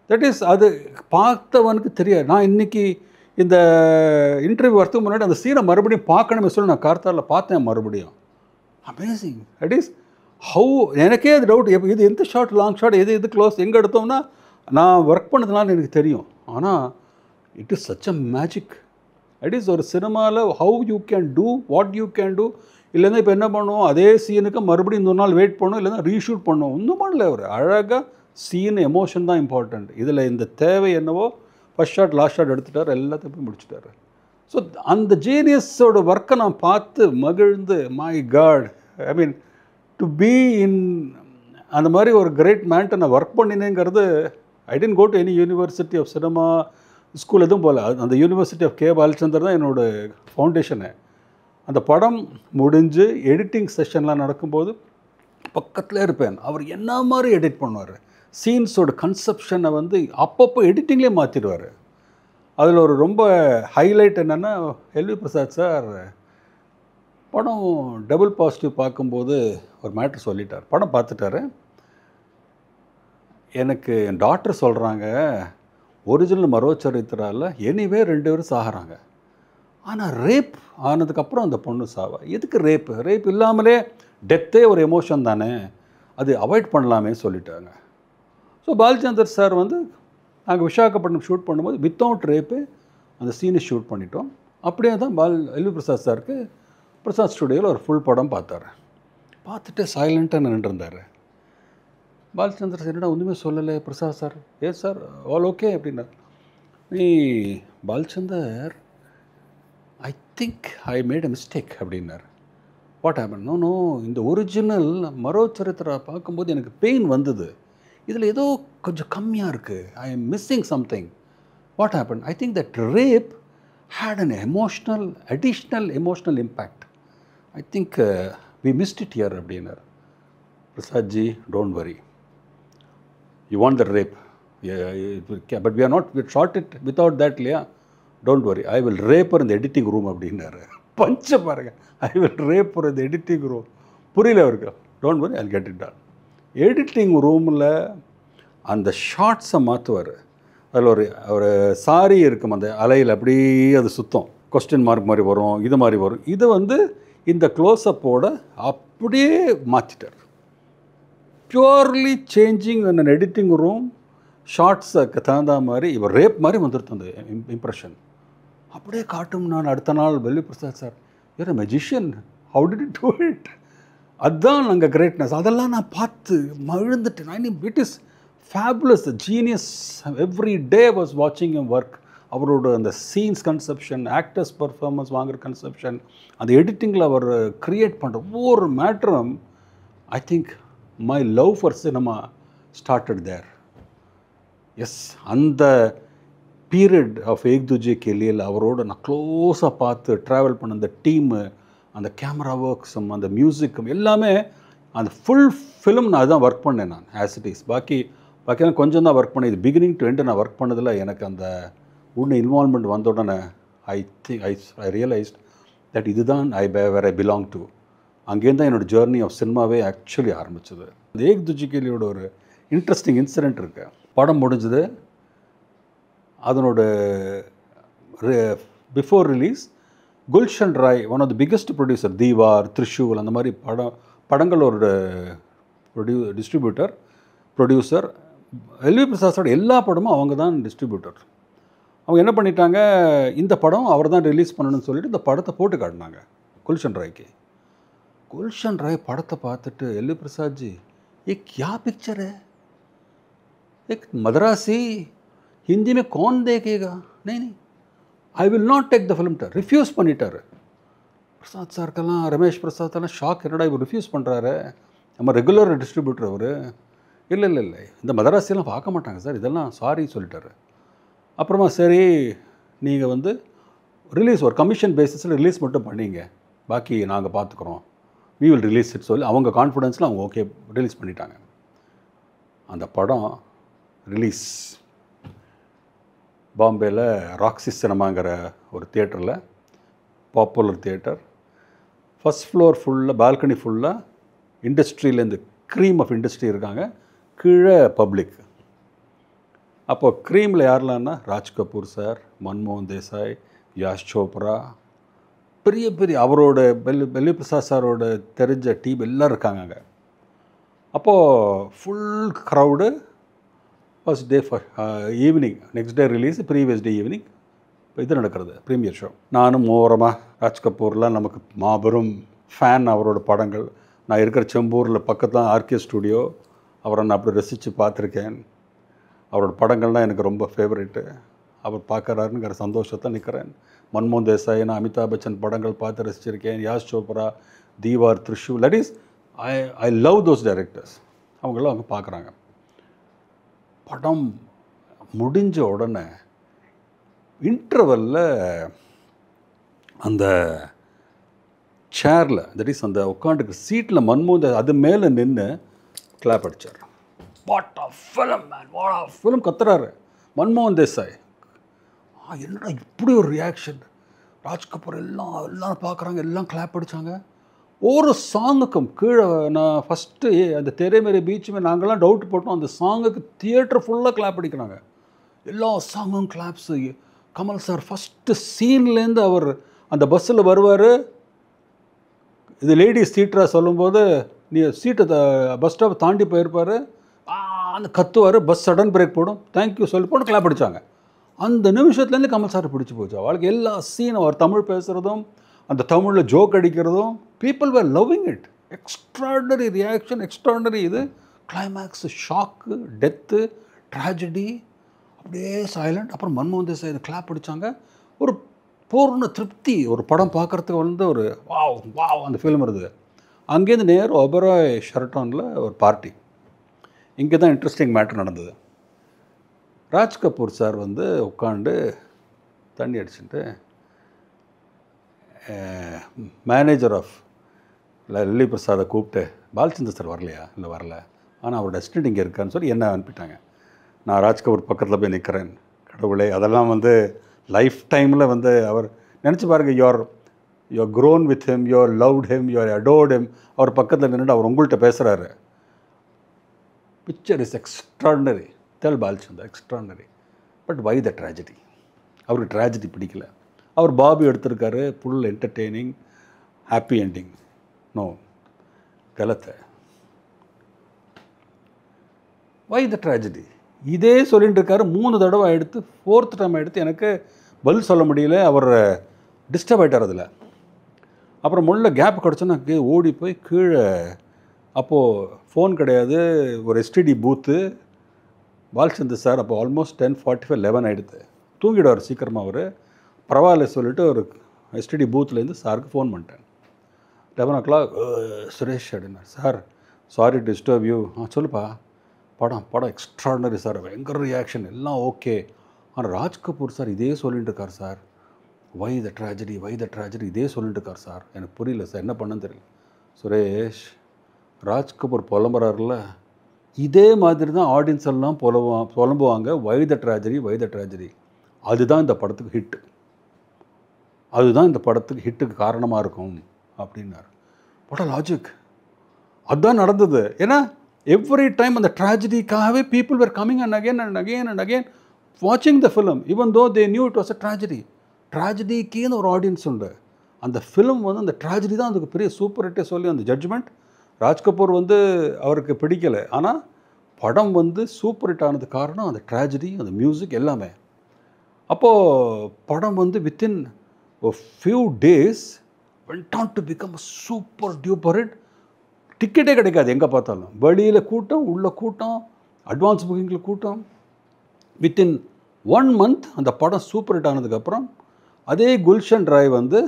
தட் இஸ், அது பார்த்தவனுக்கு தெரியாது. நான் இன்றைக்கி இந்த இன்டர்வியூ வரத்துக்கு முன்னாடி அந்த சீனை மறுபடியும் பார்க்கணுமே சொல்லி நான் கார்த்தாரில் பார்த்தேன் மறுபடியும். அமேசிங். தட் இஸ் ஹவு, எனக்கே அது டவுட், இது எந்த ஷாட் லாங் ஷாட், எது க்ளோஸ், எங்கே எடுத்தோம்னா நான் ஒர்க் பண்ணதுனால எனக்கு தெரியும். ஆனால் it is such a magic. It is ஒரு சினிமாவில் how you can do what you can do. இல்லைன்னா இப்போ என்ன பண்ணுவோம், அதே சீனுக்கு மறுபடியும் இன்னொரு நாள் வெயிட் பண்ணுவோம், இல்லைன்னா ரீஷூட் பண்ணுவோம். ஒன்றும் பண்ணல. ஒரு அழகாக சீன் எமோஷன் தான் இம்பார்ட்டண்ட். இதில் இந்த தேவை என்னவோ ஃபஸ்ட் ஷாட் லாஸ்ட் ஷாட் எடுத்துட்டார், எல்லாத்தையும் போய் முடிச்சுட்டார். ஸோ அந்த ஜீனியஸோட ஒர்க்கை நான் பார்த்து மகிழ்ந்து, my god, I mean to be in அந்த மாதிரி ஒரு கிரேட் மேன்ட்ட நான் ஒர்க் பண்ணினேங்கிறது. I didn't go to any university of cinema school எதுவும் போகல. அந்த யூனிவர்சிட்டி ஆஃப் கே பாலச்சந்தர் தான் என்னோடய ஃபவுண்டேஷனு. அந்த படம் முடிஞ்சு எடிட்டிங் செஷன்லாம் நடக்கும்போது பக்கத்தில் இருப்பேன். அவர் என்ன மாதிரி எடிட் பண்ணுவார், சீன்ஸோட கன்செப்ஷனை வந்து அப்பப்போ எடிட்டிங்லேயே மாற்றிடுவார். அதில் ஒரு ரொம்ப ஹைலைட் என்னென்னா, எல்வி பிரசாத் சார் படம் டபுள் பாசிட்டிவ் பார்க்கும்போது ஒரு மேட்ரு சொல்லிட்டார். படம் பார்த்துட்டாரு. எனக்கு என் டாக்டர் சொல்கிறாங்க, ஒரிஜினல் மரோச்சரித்திராவில் எனிவே 2 பேரும் சாகிறாங்க, ஆனால் ரேப் ஆனதுக்கப்புறம் அந்த பொண்ணு சாவா. எதுக்கு ரேப் இல்லாமலே டெத்தே ஒரு எமோஷன் தானே, அது அவாய்ட் பண்ணலாமே சொல்லிட்டாங்க. ஸோ பாலச்சந்தர் சார் வந்து நாங்கள் விசாகப்பட்டினம் ஷூட் பண்ணும்போது வித்தவுட் ரேப்பு அந்த சீனை ஷூட் பண்ணிட்டோம். அப்படியே தான் எல்வி பிரசாத் சாருக்கு பிரசாத் ஸ்டுடியோவில் ஒரு ஃபுல் படம் பார்த்தார். பார்த்துட்டு சைலண்ட்டாக நின்றுருந்தார். பாலச்சந்தர் சார் என்னடா ஒன்றுமே சொல்லலை பிரசாத் சார், ஏன் சார் ஆல் ஓகே அப்படின்னார். நீ Balachander, I think I made a mistake அப்படின்னார். What happen? நோ இந்த ஒரிஜினல் மரோச்சரித்திரா பார்க்கும்போது எனக்கு பெயின் வந்தது, இதில் ஏதோ கொஞ்சம் கம்மியாக இருக்குது, I am missing something. What happen? I think that rape had an additional emotional impact. I think we missed it here அப்படின்னார். Prasad G, don't worry, you want the rape, but we shot it without that இல்லையா, don't worry, I will rape her in the editing room அப்படின்னாரு. பஞ்ச பாருங்க, I will rape her in the editing room. புரியல அவருக்கு. don't worry, I'll get it done. Editing ரூமில் அந்த ஷார்ட்ஸை மாற்றுவார். அதில் ஒரு சாரி இருக்கும், அந்த அலையில் அப்படியே அது சுத்தம், கொஸ்டின் மார்க் மாதிரி வரும், இது மாதிரி வரும். இது வந்து இந்த க்ளோஸ்அப்போட அப்படியே மாற்றிட்டார். Purely changing an editing room ஷார்ட்ஸுக்கு தகுந்த மாதிரி இவர் ரேப் மாதிரி வந்துடுது அந்த இம்ப்ரெஷன். அப்படியே காட்டும். நான் அடுத்த நாள் L V Prasad sir, you're a magician, how did you do it? அதுதான் நாங்கள் கிரேட்னஸ். அதெல்லாம் நான் பார்த்து மகிழ்ந்துட்டேன். I mean it is fabulous, the genius. Every day I was watching him work. அவரோட அந்த சீன்ஸ் கன்செப்ஷன், ஆக்டர்ஸ் பர்ஃபார்மன்ஸ் வாங்குகிற கன்செப்ஷன், அந்த எடிட்டிங்கில் அவர் க்ரியேட் பண்ணுற ஒவ்வொரு மேட்டரும், I think my love for cinema started there. Yes, அந்த பீரியட் ஆஃப் ஏக் துஜே கேலியில் அவரோட நான் க்ளோஸாக பார்த்து ட்ராவல் பண்ண அந்த டீமு, அந்த கேமரா ஒர்க்ஸும் அந்த மியூசிக்கும் எல்லாமே அந்த ஃபுல் ஃபிலிம் நான் அதுதான் ஒர்க் பண்ணேன் நான் ஆஸ் இட் இஸ். பாக்கியெல்லாம் கொஞ்சம் தான் ஒர்க் பண்ணேன். இது பிகினிங் டு எண்டு நான் ஒர்க் பண்ணதில் எனக்கு அந்த உடனே இன்வால்மெண்ட் வந்த உடனே ஐ ரியலைஸ்ட் தட் இதுதான் வேர் ஐ பிலாங் டு. அங்கேருந்து தான் என்னோடய ஜேர்னி ஆஃப் சினிமாவே ஆக்சுவலி ஆரம்பிச்சது. இந்த ஏக் துஜே கேலியோட ஒரு இன்ட்ரெஸ்டிங் இன்சிடெண்ட் இருக்குது. படம் முடிஞ்சது, அதனோட before release Gulshan Rai, one of the biggest producer, Deewar, Trishul அந்த மாதிரி படங்களோட டிஸ்ட்ரிபியூட்டர் ப்ரொடியூசர், எல்வி பிரசாதோட எல்லா படமும் அவங்க தான் டிஸ்ட்ரிபியூட்டர். அவங்க என்ன பண்ணிட்டாங்க, இந்த படம் அவர் தான் ரிலீஸ் பண்ணணும்னு சொல்லிட்டு இந்த படத்தை போட்டு காட்டினாங்க குல்ஷன் ராய்க்கு. गुलशन राय पड़ता पाते एल प्रसाद जी ये क्या पिक्चर है, एक मद्रासी हिंदी में कौन देखेगा, नहीं नहीं I will not take the film टर रिफ्यूज़ பண்ணிட்டாரு. பிரசாத் சார்க்கெல்லாம் ரமேஷ் பிரசாத் எல்லாம் ஷாக், என்னடா இவர் ரிஃப்யூஸ் பண்ணுறாரு, நம்ம ரெகுலர் டிஸ்ட்ரிபியூட்டர் அவர், இல்லை இல்லை இல்லை இந்த மதராசியெல்லாம் பார்க்க மாட்டாங்க சார், இதெல்லாம் சாரி சொல்லிட்டாரு. அப்புறமா சரி நீங்கள் வந்து ரிலீஸ் ஒரு கமிஷன் பேசிஸில் ரிலீஸ் மட்டும் பண்ணிங்க, பாக்கி நாங்கள் பார்த்துக்குறோம், we will release it சொல்லி அவங்க கான்ஃபிடென்ஸில் அவங்க ஓகே ரிலீஸ் பண்ணிட்டாங்க. அந்த படம் ரிலீஸ் பாம்பேயில் ராக்ஸி சினிமாங்கிற ஒரு தியேட்டரில், பாப்புலர் தியேட்டர், ஃபஸ்ட் ஃப்ளோர் ஃபுல்லாக பால்கனி ஃபுல்லாக இண்டஸ்ட்ரியிலேருந்து க்ரீம் ஆஃப் இண்டஸ்ட்ரி இருக்காங்க, கீழே பப்ளிக். அப்போது க்ரீமில் யாரெல்லாம்னா ராஜ் கபூர் சார், மன்மோகன் தேசாய், யாஷ் சோப்ரா, பெரிய பெரிய அவரோட எல்வி பிரசாத் சாரோட தெரிஞ்ச டீம் எல்லாம் இருக்காங்க அங்கே. அப்போது full crowd. First day evening, next day release, previous day evening இது நடக்கிறது ப்ரீமியர் ஷோ. நானும் ஓரமாக ராஜ் கபூர்லாம் நமக்கு மாபெரும் ஃபேன், அவரோட படங்கள். நான் இருக்கிற செம்பூரில் பக்கத்தில் ஆர்கே ஸ்டுடியோ, அவரை நான் அப்படி ரசித்து பார்த்துருக்கேன். அவரோட படங்கள்லாம் எனக்கு ரொம்ப ஃபேவரெட்டு. அவர் பார்க்குறாருங்கிற சந்தோஷத்தில் நிற்கிறேன். மன்மோகன் தேசாய், நான் அமிதாப் பச்சன் படங்கள் பார்த்து ரசிச்சிருக்கேன், Yash Chopra, Deewar, Trishul, that is I love those directors. அவங்களாம் அவங்க பார்க்குறாங்க. படம் முடிஞ்ச உடனே இன்டர்வலில் அந்த சேரில், தட் இஸ் அந்த உட்காந்துக்கு சீட்டில் மன்மோகன் அது மேலே நின்று கிளாப் அடித்தார். What of film man, what of film கத்துறாரு மன்மோகன் தேசாய். என்னடா இப்படி ஒரு ரியாக்ஷன், ராஜ் கபூர் எல்லாம் பார்க்குறாங்க, எல்லாம் கிளாப் அடித்தாங்க. ஒரு சாங்குக்கும் கீழே நான் ஃபஸ்ட்டு அந்த தெரே மேரே பீச்சுமே நாங்கள்லாம் டவுட் போட்டோம், அந்த சாங்குக்கு தியேட்டர் ஃபுல்லாக கிளாப் அடிக்கிறாங்க, எல்லா சாங்கும் கிளாப்ஸு. கமல் சார் ஃபஸ்ட்டு சீன்லேருந்து அவர் அந்த பஸ்ஸில் வருவார், இது லேடிஸ் சீட்டராக சொல்லும்போது நீ சீட்டை பஸ் ஸ்டாப் தாண்டி போயிருப்பார், அந்த கத்துவார், பஸ் சடன் பிரேக் போடும், தேங்க்யூ சொல்லி போட்டு கிளாப் அடித்தாங்க. அந்த நிமிஷத்துலேருந்து கமல் சார் பிடிச்சி போச்சு அவளுக்கு. எல்லா சீனும் அவர் தமிழ் பேசுகிறதும் அந்த தமிழில் ஜோக் அடிக்கிறதும், people were loving it. Extraordinary reaction, extraordinary இது. கிளைமேக்ஸு, ஷாக்கு, டெத்து, ட்ராஜடி, அப்படியே சைலண்ட். அப்புறம் மன்மோகன் தேசாய் கிளாப் அடித்தாங்க. ஒரு பூர்ண திருப்தி, ஒரு படம் பார்க்குறதுக்கு வந்து ஒரு வாவ் வாவ் அந்த ஃபிலிம் இருக்குது. அங்கேருந்து நேர் ஒபராய் ஷெரட்டானில் ஒரு பார்ட்டி. இங்கே தான் இன்ட்ரெஸ்டிங் மேட்ரு நடந்தது. ராஜ் கபூர் சார் வந்து உட்காந்து தண்ணி அடிச்சுட்டு மேனேஜர் ஆஃப் எல்வி பிரசாதை கூப்பிட்டு, பாலச்சந்தர் சார் வரலையா, இல்லை வரல, ஆனால் அவரோட அசிஸ்டன்ட் இங்கே இருக்கான்னு சொல்லி என்ன அனுப்பிட்டாங்க. நான் ராஜ் கபூர் பக்கத்தில் போய் நிற்கிறேன். கடவுளே, அதெல்லாம் வந்து லைஃப் டைமில் வந்து அவர் நினச்சி பாருங்கள், you're grown with him, you're loved him, you're adored him. அவர் பக்கத்தில் நின்றுட்டு அவர் உங்கள்கிட்ட பேசுகிறாரு. Picture is extraordinary. Tell Balachander extraordinary. But why the tragedy? அவருக்கு ட்ராஜடி பிடிக்கல. அவர் பாபி எடுத்திருக்காரு, full entertaining, happy ending. No, கலத்தை. Why the tragedy? இதே சொல்லிட்டு இருக்காரு. 3 தடவை எடுத்து 4th டைம் எடுத்து எனக்கு பதில் சொல்ல முடியல. அவர் டிஸ்டர்ப் ஆகிட்டார் அதில். அப்புறம் முள்ள கேப் கிடச்சோன்னா ஓடி போய் கீழே, அப்போது ஃபோன் கிடையாது, ஒரு எஸ்டிடி பூத்து. பாலச்சந்தர் சார் அப்போ ஆல்மோஸ்ட் 10:45 11 ஆகிடுது. தூங்கிடுவார் சீக்கிரமாக அவர். பரவாயில்ல சொல்லிவிட்டு ஒரு எஸ்டிடி பூத்துலேருந்து சாருக்கு ஃபோன் பண்ணிட்டேன். 11 o'clock, சுரேஷ் அப்படின்னார். Sir sorry disturb you. சொல்லுப்பா. படம் எக்ஸ்ட்ராடனரி சார், பயங்கர ரியாக்ஷன், எல்லாம் ஓகே. ஆனால் ராஜ் கபூர் சார் இதே சொல்லிட்டு இருக்கார் சார், வை த ட்ராஜடி இதே சொல்லிட்டு இருக்கார் சார். எனக்கு புரியல சார், என்ன பண்ணன்னு தெரியல. சுரேஷ், ராஜ் கபூர் புலம்புறாருல, இதே மாதிரி தான் ஆடியன்ஸ் எல்லாம் புலம்புவாங்க, வை த ட்ராஜடி. அதுதான் இந்த படத்துக்கு ஹிட்டு, அதுதான் இந்த படத்துக்கு ஹிட்டுக்கு காரணமாக இருக்கும் அப்படின்னார். படம் லாஜிக், அதுதான் நடந்தது. ஏன்னா எவ்ரி டைம் அந்த ட்ராஜடிக்காகவே people were coming and again வாட்சிங் the film, even though they knew it was a ட்ராஜடிக்குன்னு ஒரு ஆடியன்ஸ் உண்டு. அந்த ஃபிலிம் வந்து அந்த ட்ராஜடி தான் அதுக்கு பெரிய சூப்பர் ஹிட்டே சொல்லி அந்த ஜட்ஜ்மெண்ட். ராஜ் கபூர் வந்து அவருக்கு பிடிக்கலை, ஆனால் படம் வந்து சூப்பர் ஹிட் ஆனது காரணம் அந்த ட்ராஜடி, அந்த மியூசிக் எல்லாமே. அப்போது படம் வந்து within a few days went on to become a super duper hit. டிக்கெட்டே கிடைக்காது எங்கே பார்த்தாலும், வெளியில் கூட்டம், உள்ள கூட்டம், அட்வான்ஸ் புக்கிங்கில் கூட்டம். வித்தின் 1 month அந்த படம் சூப்பர் ஹிட் ஆனதுக்கப்புறம் அதே குல்ஷன் ராய் வந்து,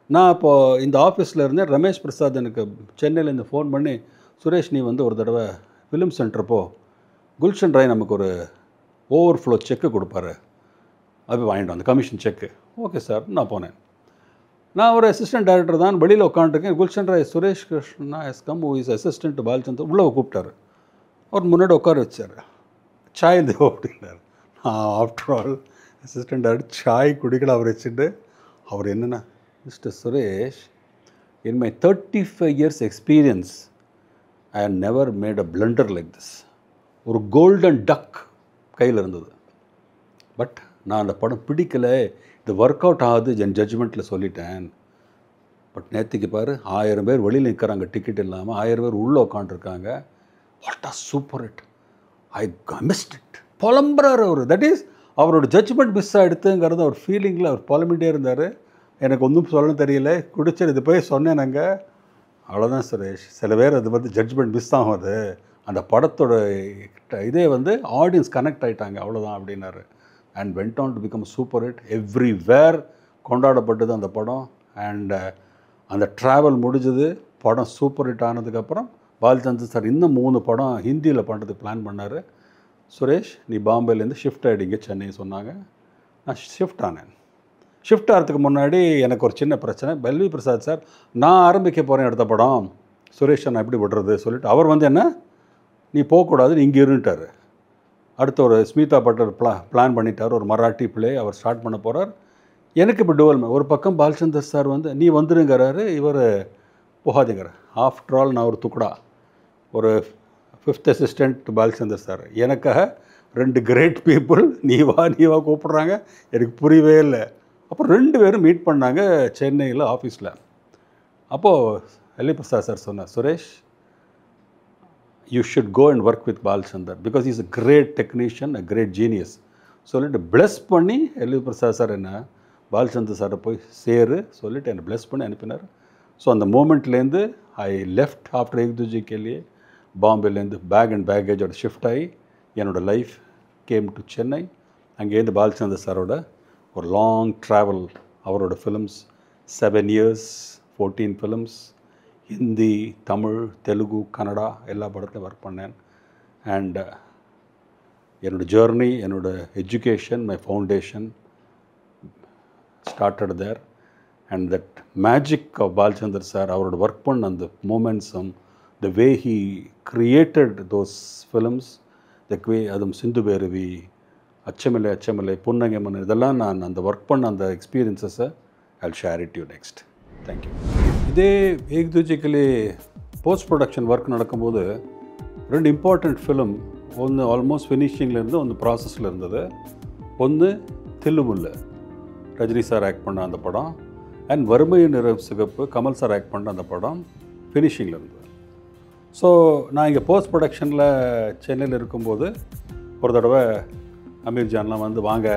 நான் இப்போது இந்த ஆஃபீஸில் இருந்தேன், ரமேஷ் பிரசாத் எனக்கு சென்னையிலேருந்து ஃபோன் பண்ணி, சுரேஷ் நீ வந்து ஒரு தடவை ஃபிலிம் சென்டர் போ, குல்ஷன் ராய் நமக்கு ஒரு ஓவர்ஃப்ளோ செக்கு கொடுப்பாரு, அது வாங்கிட்டு வந்து கமிஷன் செக்கு. ஓகே சார், நான் போனேன். நான் ஒரு அசிஸ்டன்ட் டைரக்டர் தான், வெளியில் உட்காந்துருக்கேன். Gulshan Rai, Suresh Krishna yes come, who is assistant Balachander, உள்ளே கூப்பிட்டாரு. அவர் முன்னாடி உட்கார வச்சார். சாய் தேவோ அப்படின்னாரு. ஆஃப்டர் ஆல் அசிஸ்டன்ட் டைரக்டர் சாய் குடிக்கல. அவர் வச்சுட்டு அவர் என்னென்னா, mister Suresh, in my 35 years experience I have never made a blunder like this. ஒரு கோல்டன் டக் கையில் இருந்தது. பட் நான் அந்த படம் பிடிக்கலை, இது ஒர்க் அவுட் ஆகுது என் ஜட்ஜ்மெண்ட்டில் சொல்லிட்டேன். பட் நேற்றுக்கு பாரு, 1000 பேர் வெளியில் நிற்கிறாங்க டிக்கெட் இல்லாமல், 1000 பேர் உள்ளே உட்காந்துருக்காங்க. What a super hit, I missed it. புலம்புறாரு அவர். தட் இஸ் அவரோட ஜட்ஜ்மெண்ட் மிஸ் ஆகிடுதுங்கிறது அவர் ஃபீலிங்கில் அவர் புலம்பிகிட்டே இருந்தார். எனக்கு ஒன்றும் சொல்லணும் தெரியல, குடிச்சது இது போய் சொன்னேன் நாங்கள், அவ்வளோதான் சுரேஷ். சில பேர் அது வந்து ஜட்ஜ்மெண்ட் மிஸ் ஆகுது, அந்த படத்தோட இதே வந்து ஆடியன்ஸ் கனெக்ட் ஆகிட்டாங்க, அவ்வளோதான் அப்படின்னாரு. And went on to become super hit. Everywhere கொண்டாடப்பட்டது அந்த படம். அண்ட் அந்த ட்ராவல் முடிஞ்சது, படம் சூப்பர் ஹிட் ஆனதுக்கப்புறம் பாலச்சந்தர் சார் இன்னும் 3 படம் ஹிந்தியில் பண்ணுறதுக்கு பிளான் பண்ணார். சுரேஷ், நீ பாம்பேலேருந்து ஷிஃப்ட் ஆகிடுங்க சென்னை சொன்னாங்க. நான் ஷிஃப்ட் ஆனேன். ஷிஃப்ட் ஆகிறதுக்கு முன்னாடி எனக்கு ஒரு சின்ன பிரச்சனை. எல்வி பிரசாத் சார், நான் ஆரம்பிக்க போகிறேன் அடுத்த படம், சுரேஷ் நான் எப்படி விடுறது சொல்லிட்டு அவர் வந்து என்ன, நீ போகக்கூடாது, நீ இங்கே இருந்துட்டார். அடுத்த ஒரு ஸ்மிதா பட்டர் பிளான் பண்ணிட்டார், ஒரு மராட்டி பிளே அவர் ஸ்டார்ட் பண்ண போகிறார். எனக்கு இப்போ டுவல் ஒரு பக்கம் பாலச்சந்தர் சார் வந்து நீ வந்துருங்கிறாரு, இவர் போகாதுங்கிறார். ஆஃப்டர் ஆல் நான் ஒரு துக்குடா, ஒரு 5th அசிஸ்டண்ட் பாலச்சந்தர் சார், எனக்காக 2 கிரேட் பீப்புள் நீ வா கூப்பிட்றாங்க. எனக்கு புரியவே இல்லை. அப்புறம் 2 பேரும் மீட் பண்ணாங்க சென்னையில் ஆஃபீஸில். அப்போது எல்வி பிரசாத் சார் சொன்னார், Suresh, you should go and work with Balchandar because he is a great technician, a great genius. சொல்லிட்டு ப்ளஸ் பண்ணி எல்வி பிரசாத் சார் என்ன பாலச்சந்தர் சாரை போய் சேரு சொல்லிட்டு என்னை ப்ளஸ் பண்ணி அனுப்பினார். ஸோ அந்த மூமெண்ட்லேருந்து I left after Ek Duje Ke Liye பாம்பேலேருந்து பேக் அண்ட் பேக்கேஜோட ஷிஃப்ட் ஆகி என்னோடய லைஃப் கேம் டு சென்னை. அங்கேருந்து பாலச்சந்தர் சாரோட ஒரு லாங் ட்ராவல், அவரோட films 7 years 14 films, Hindi, Tamil, Telugu, Kannada எல்லா படத்துலையும் ஒர்க் பண்ணேன். அண்ட் என்னோடய ஜேர்னி, என்னோடய education, my foundation started there. And that magic of Balachander sir, அவரோட ஒர்க் பண்ண அந்த மூமெண்ட்ஸும், the way he created those films, the way அதுவும் சிந்து பேரவி, அச்சமில்லை, புன்னகை மன்னன், இதெல்லாம் நான் அந்த ஒர்க் பண்ண அந்த எக்ஸ்பீரியன்ஸஸை I will share it you next. Thank you. இதே Ek Duje Ke Liye post production work நடக்கும்போது 2 இம்பார்ட்டண்ட் ஃபிலிம், ஒன்று ஆல்மோஸ்ட் ஃபினிஷிங்கில் இருந்து, ஒன்று ப்ராசஸில் இருந்தது. ஒன்று தில்லுமுல்லு, ரஜினி சார் ஆக்ட் பண்ண அந்த படம். அண்ட் வறுமை நிறம் சிகப்பு, கமல் சார் ஆக்ட் பண்ண அந்த படம் ஃபினிஷிங்கில் இருந்தது. ஸோ நான் இங்கே போஸ்ட் ப்ரொடக்ஷனில் சென்னையில் இருக்கும்போது ஒரு தடவை அமீர் ஜான்லாம் வந்து வாங்க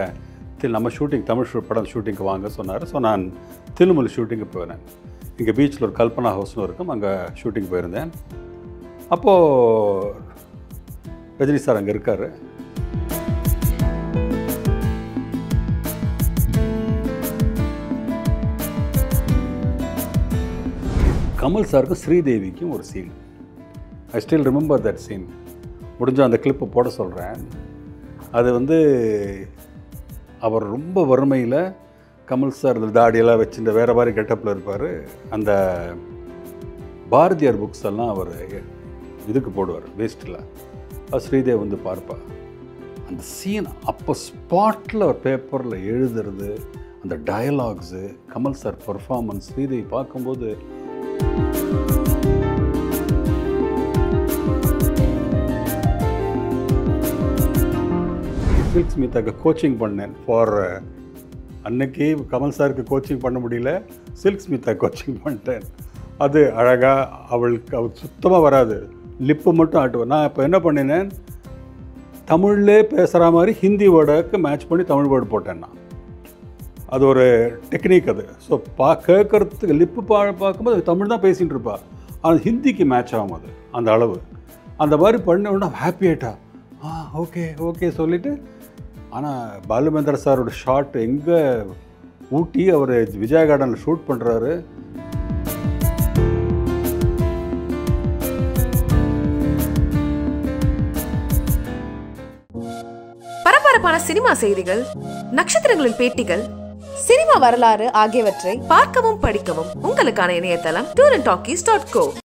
நம்ம ஷூட்டிங், தமிழ் படம் ஷூட்டிங்க்கு வாங்க சொன்னார். ஸோ நான் தில்லுமுல்லு ஷூட்டிங்கு போயிருந்தேன். இங்கே பீச்சில் ஒரு கல்பனா ஹவுஸ்னு இருக்கும், அங்கே ஷூட்டிங் போயிருந்தேன். அப்போது ரஜினி சார் அங்கே இருக்கார். கமல் சாருக்கும் ஸ்ரீதேவிக்கும் ஒரு scene, I still remember that scene. முடிஞ்சால் அந்த கிளிப்பை போட சொல்கிறேன். அது வந்து அவர் ரொம்ப வறுமையில் கமல் சார் இந்த தாடியெல்லாம் வச்சுட்டு வேறு மாதிரி கெட்டப்பில் இருப்பார். அந்த பாரதியார் புக்ஸ் எல்லாம் அவர் இதுக்கு போடுவார் வேஸ்ட்டில். ஸ்ரீதேவி வந்து பார்ப்பா. அந்த சீன் அப்போ ஸ்பாட்டில் ஒரு பேப்பரில் எழுதுறது, அந்த dialogues, Kamal sir performance, Sridevi பார்க்கும்போது சில்க் ஸ்மிதாக்கு கோச்சிங் பண்ணேன் ஃபார் அன்னைக்கு கமல் சாருக்கு கோச்சிங் பண்ண முடியல, சில்க் ஸ்மிதா கோச்சிங் பண்ணிட்டேன். அது அழகாக அவளுக்கு சுத்தமாக வராது, லிப்பு மட்டும் ஆட்டுவேன். நான் இப்போ என்ன பண்ணினேன், தமிழ்லே பேசுகிற மாதிரி ஹிந்தி வேர்டுக்கு மேட்ச் பண்ணி தமிழ் வேர்டு போட்டேன் நான். அது ஒரு டெக்னிக் அது. ஸோ கேட்குறதுக்கு லிப்பு பார்க்கும்போது தமிழ் தான் பேசிகிட்டு இருப்பா, ஆனால் ஹிந்திக்கு மேட்ச் ஆகும் அது அந்த அளவு. அந்த மாதிரி பண்ண உடனே ஹாப்பி ஆகிட்டா. ஓகே ஓகே சொல்லிவிட்டு. ஆனால் பாலுமேந்திர சாரோட ஷாட் எங்கே ஊட்டி அவர் விஜயா கார்டனில் ஷூட் பண்ணுறாரு. பரபரப்பான சினிமா செய்திகள், நட்சத்திரங்களின் பேட்டிகள், சினிமா வரலாறு ஆகியவற்றை பார்க்கவும் படிக்கவும் உங்களுக்கான இணையதளம் tourantalkies.co.